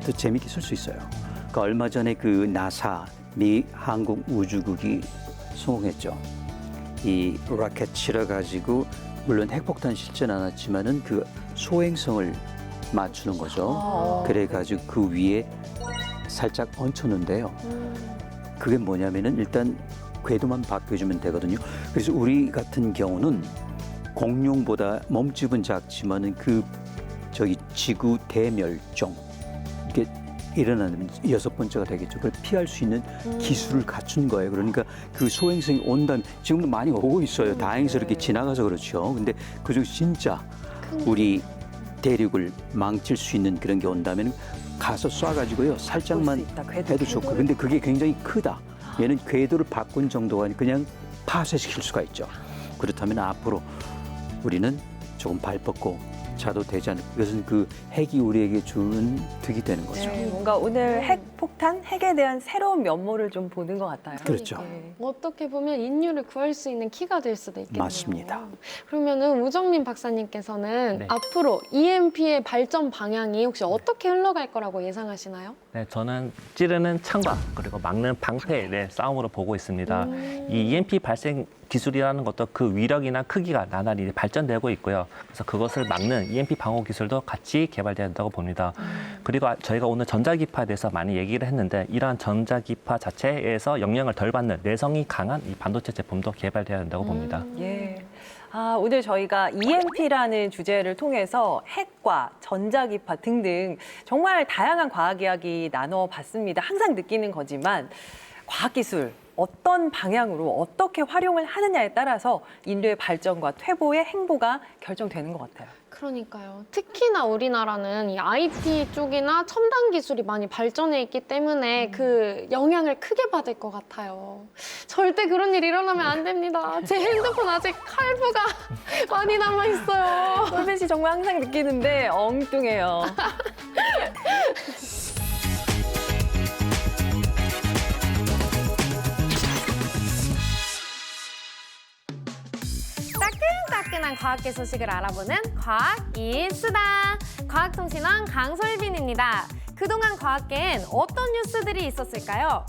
S4: 더 재밌게 쓸 수 있어요. 그러니까 얼마 전에 그 나사 미 한국 우주국이 성공했죠. 이 로켓 실어가지고 물론 핵폭탄 실전 않았지만은 그 소행성을 맞추는 거죠. 그래가지고 그 위에 살짝 얹혔는데요. 그게 뭐냐면은 일단 궤도만 바뀌어주면 되거든요. 그래서 우리 같은 경우는 공룡보다 몸집은 작지만은 그 저기 지구 대멸종 이게 일어나는 6번째가 되겠죠. 그걸 피할 수 있는 기술을 갖춘 거예요. 그러니까 그 소행성이 온다면 지금도 많이 오고 있어요. 다행스럽게 지나가서 그렇죠. 근데 그중 진짜 우리 대륙을 망칠 수 있는 그런 게 온다면 가서 쏴가지고요. 살짝만 해도 좋고. 근데 그게 굉장히 크다. 얘는 궤도를 바꾼 정도가 아니라 그냥 파쇄시킬 수가 있죠. 그렇다면 앞으로 우리는 조금 발 뻗고 자도 되지 않을까. 이것은 그 핵이 우리에게 주는 득이 되는 거죠.
S1: 네, 뭔가 오늘 핵폭탄, 핵에 대한 새로운 면모를 좀 보는 것 같아요.
S4: 그렇죠.
S1: 네.
S2: 어떻게 보면 인류를 구할 수 있는 키가 될 수도 있겠네요.
S4: 맞습니다.
S2: 그러면은 우정민 박사님께서는
S3: 네.
S2: 앞으로 EMP의 발전 방향이 혹시 어떻게 흘러갈 거라고 예상하시나요?
S3: 네, 저는 찌르는 창과 그리고 막는 방패의 네, 싸움으로 보고 있습니다. 이 EMP 발생 기술이라는 것도 그 위력이나 크기가 나날이 발전되고 있고요. 그래서 그것을 막는 EMP 방어 기술도 같이 개발돼야 된다고 봅니다. 그리고 저희가 오늘 전자기파에 대해서 많이 얘기를 했는데 이러한 전자기파 자체에서 영향을 덜 받는 내성이 강한 이 반도체 제품도 개발돼야 된다고 봅니다.
S1: 예. 아, 오늘 저희가 EMP라는 주제를 통해서 핵과 전자기파 등등 정말 다양한 과학 이야기 나눠봤습니다. 항상 느끼는 거지만 과학기술 어떤 방향으로 어떻게 활용을 하느냐에 따라서 인류의 발전과 퇴보의 행보가 결정되는 것 같아요.
S2: 그러니까요. 특히나 우리나라는 이 IT 쪽이나 첨단 기술이 많이 발전해 있기 때문에 그 영향을 크게 받을 것 같아요. 절대 그런 일 일어나면 안 됩니다. 제 핸드폰 아직 칼부가 많이 남아있어요.
S1: 솔빈 씨 정말 항상 느끼는데 엉뚱해요.
S2: 따끈따끈한 과학계 소식을 알아보는 과학이수다. 과학통신원 강솔빈입니다. 그동안 과학계엔 어떤 뉴스들이 있었을까요?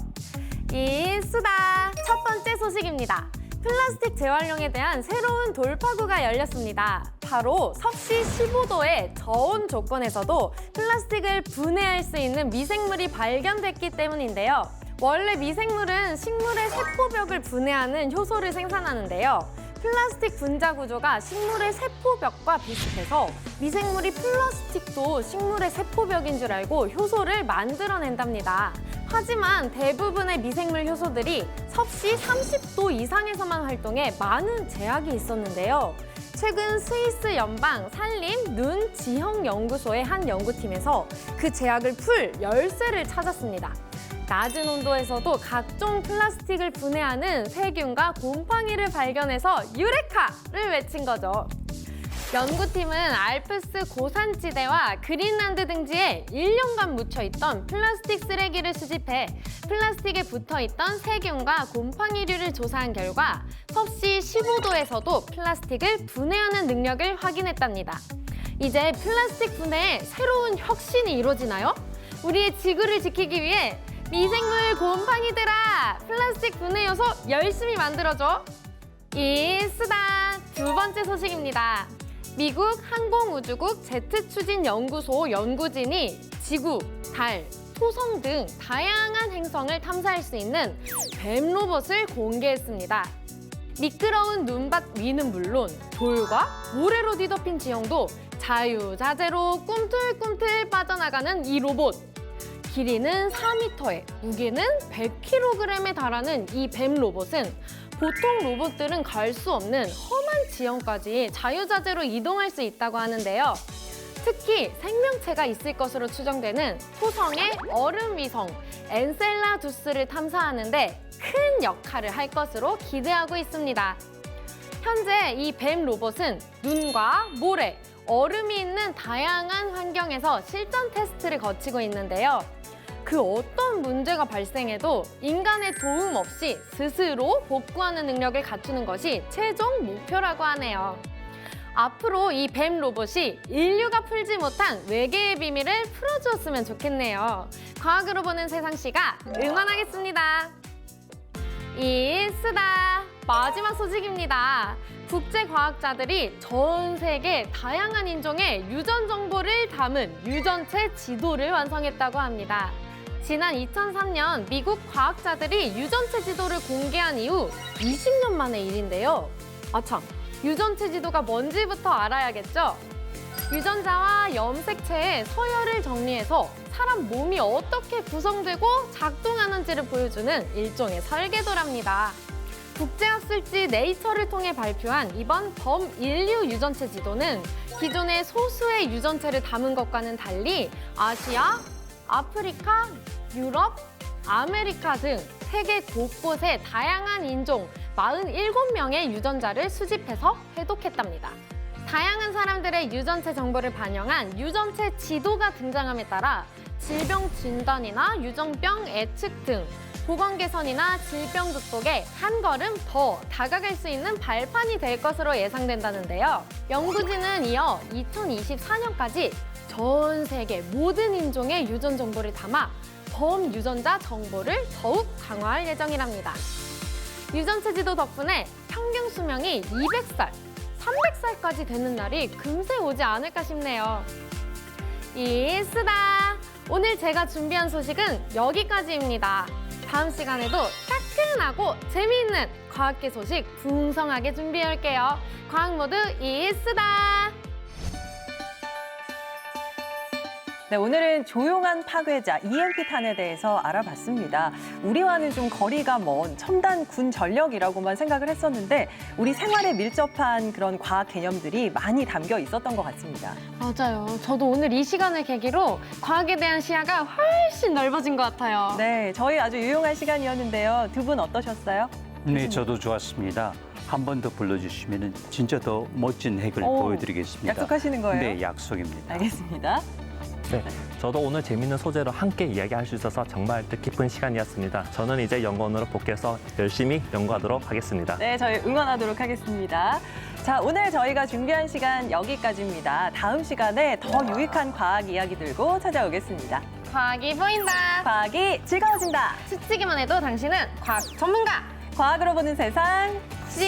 S2: 이수다. 첫 번째 소식입니다. 플라스틱 재활용에 대한 새로운 돌파구가 열렸습니다. 바로 섭씨 15도의 저온 조건에서도 플라스틱을 분해할 수 있는 미생물이 발견됐기 때문인데요. 원래 미생물은 식물의 세포벽을 분해하는 효소를 생산하는데요. 플라스틱 분자 구조가 식물의 세포벽과 비슷해서 미생물이 플라스틱도 식물의 세포벽인 줄 알고 효소를 만들어낸답니다. 하지만 대부분의 미생물 효소들이 섭씨 30도 이상에서만 활동해 많은 제약이 있었는데요. 최근 스위스 연방 산림 눈 지형 연구소의 한 연구팀에서 그 제약을 풀 열쇠를 찾았습니다. 낮은 온도에서도 각종 플라스틱을 분해하는 세균과 곰팡이를 발견해서 유레카를 외친 거죠. 연구팀은 알프스 고산지대와 그린란드 등지에 1년간 묻혀있던 플라스틱 쓰레기를 수집해 플라스틱에 붙어있던 세균과 곰팡이류를 조사한 결과 섭씨 15도에서도 플라스틱을 분해하는 능력을 확인했답니다. 이제 플라스틱 분해에 새로운 혁신이 이루어지나요? 우리의 지구를 지키기 위해 미생물 곰팡이들아, 플라스틱 분해 요소 열심히 만들어줘. 이수다. 두 번째 소식입니다. 미국 항공우주국 제트추진연구소 연구진이 지구, 달, 토성 등 다양한 행성을 탐사할 수 있는 뱀 로봇을 공개했습니다. 미끄러운 눈밭 위는 물론 돌과 모래로 뒤덮인 지형도 자유자재로 꿈틀꿈틀 빠져나가는 이 로봇. 길이는 4m에 무게는 100kg에 달하는 이 뱀 로봇은 보통 로봇들은 갈 수 없는 험한 지형까지 자유자재로 이동할 수 있다고 하는데요. 특히 생명체가 있을 것으로 추정되는 토성의 얼음 위성 엔셀라두스를 탐사하는데 큰 역할을 할 것으로 기대하고 있습니다. 현재 이 뱀 로봇은 눈과 모래, 얼음이 있는 다양한 환경에서 실전 테스트를 거치고 있는데요. 그 어떤 문제가 발생해도 인간의 도움 없이 스스로 복구하는 능력을 갖추는 것이 최종 목표라고 하네요. 앞으로 이 뱀 로봇이 인류가 풀지 못한 외계의 비밀을 풀어주었으면 좋겠네요. 과학으로 보는 세상시가 응원하겠습니다. 이쓰다 마지막 소식입니다. 국제과학자들이 전 세계 다양한 인종의 유전 정보를 담은 유전체 지도를 완성했다고 합니다. 지난 2003년 미국 과학자들이 유전체 지도를 공개한 이후 20년 만의 일인데요. 아참, 유전체 지도가 뭔지부터 알아야겠죠? 유전자와 염색체의 서열을 정리해서 사람 몸이 어떻게 구성되고 작동하는지를 보여주는 일종의 설계도랍니다. 국제학술지 네이처를 통해 발표한 이번 범인류 유전체 지도는 기존의 소수의 유전체를 담은 것과는 달리 아시아, 아프리카, 유럽, 아메리카 등 세계 곳곳의 다양한 인종 47명의 유전자를 수집해서 해독했답니다. 다양한 사람들의 유전체 정보를 반영한 유전체 지도가 등장함에 따라 질병 진단이나 유전병 예측 등 보건 개선이나 질병 극복에 한 걸음 더 다가갈 수 있는 발판이 될 것으로 예상된다는데요. 연구진은 이어 2024년까지 전 세계 모든 인종의 유전 정보를 담아 범유전자 정보를 더욱 강화할 예정이랍니다. 유전체 지도 덕분에 평균 수명이 200살, 300살까지 되는 날이 금세 오지 않을까 싶네요. 이쓰다! 오늘 제가 준비한 소식은 여기까지입니다. 다음 시간에도 따끈하고 재미있는 과학계 소식 풍성하게 준비해올게요. 과학 모두 이쓰다!
S1: 네, 오늘은 조용한 파괴자 EMP탄에 대해서 알아봤습니다. 우리와는 좀 거리가 먼 첨단 군 전력이라고만 생각을 했었는데 우리 생활에 밀접한 그런 과학 개념들이 많이 담겨 있었던 것 같습니다.
S2: 맞아요. 저도 오늘 이 시간을 계기로 과학에 대한 시야가 훨씬 넓어진 것 같아요.
S1: 네, 저희 아주 유용한 시간이었는데요. 두 분 어떠셨어요?
S4: 네, 저도 좋았습니다. 한 번 더 불러주시면 진짜 더 멋진 핵을 보여드리겠습니다.
S1: 약속하시는 거예요?
S4: 네, 약속입니다.
S1: 알겠습니다.
S3: 네, 저도 오늘 재밌는 소재로 함께 이야기할 수 있어서 정말 뜻깊은 시간이었습니다. 저는 이제 연구원으로 복귀해서 열심히 연구하도록 하겠습니다.
S1: 네, 저희 응원하도록 하겠습니다. 자, 오늘 저희가 준비한 시간 여기까지입니다. 다음 시간에 더 유익한 과학 이야기 들고 찾아오겠습니다.
S2: 과학이 보인다.
S1: 과학이 즐거워진다.
S2: 스치기만 해도 당신은 과학 전문가.
S1: 과학으로 보는 세상, 씨.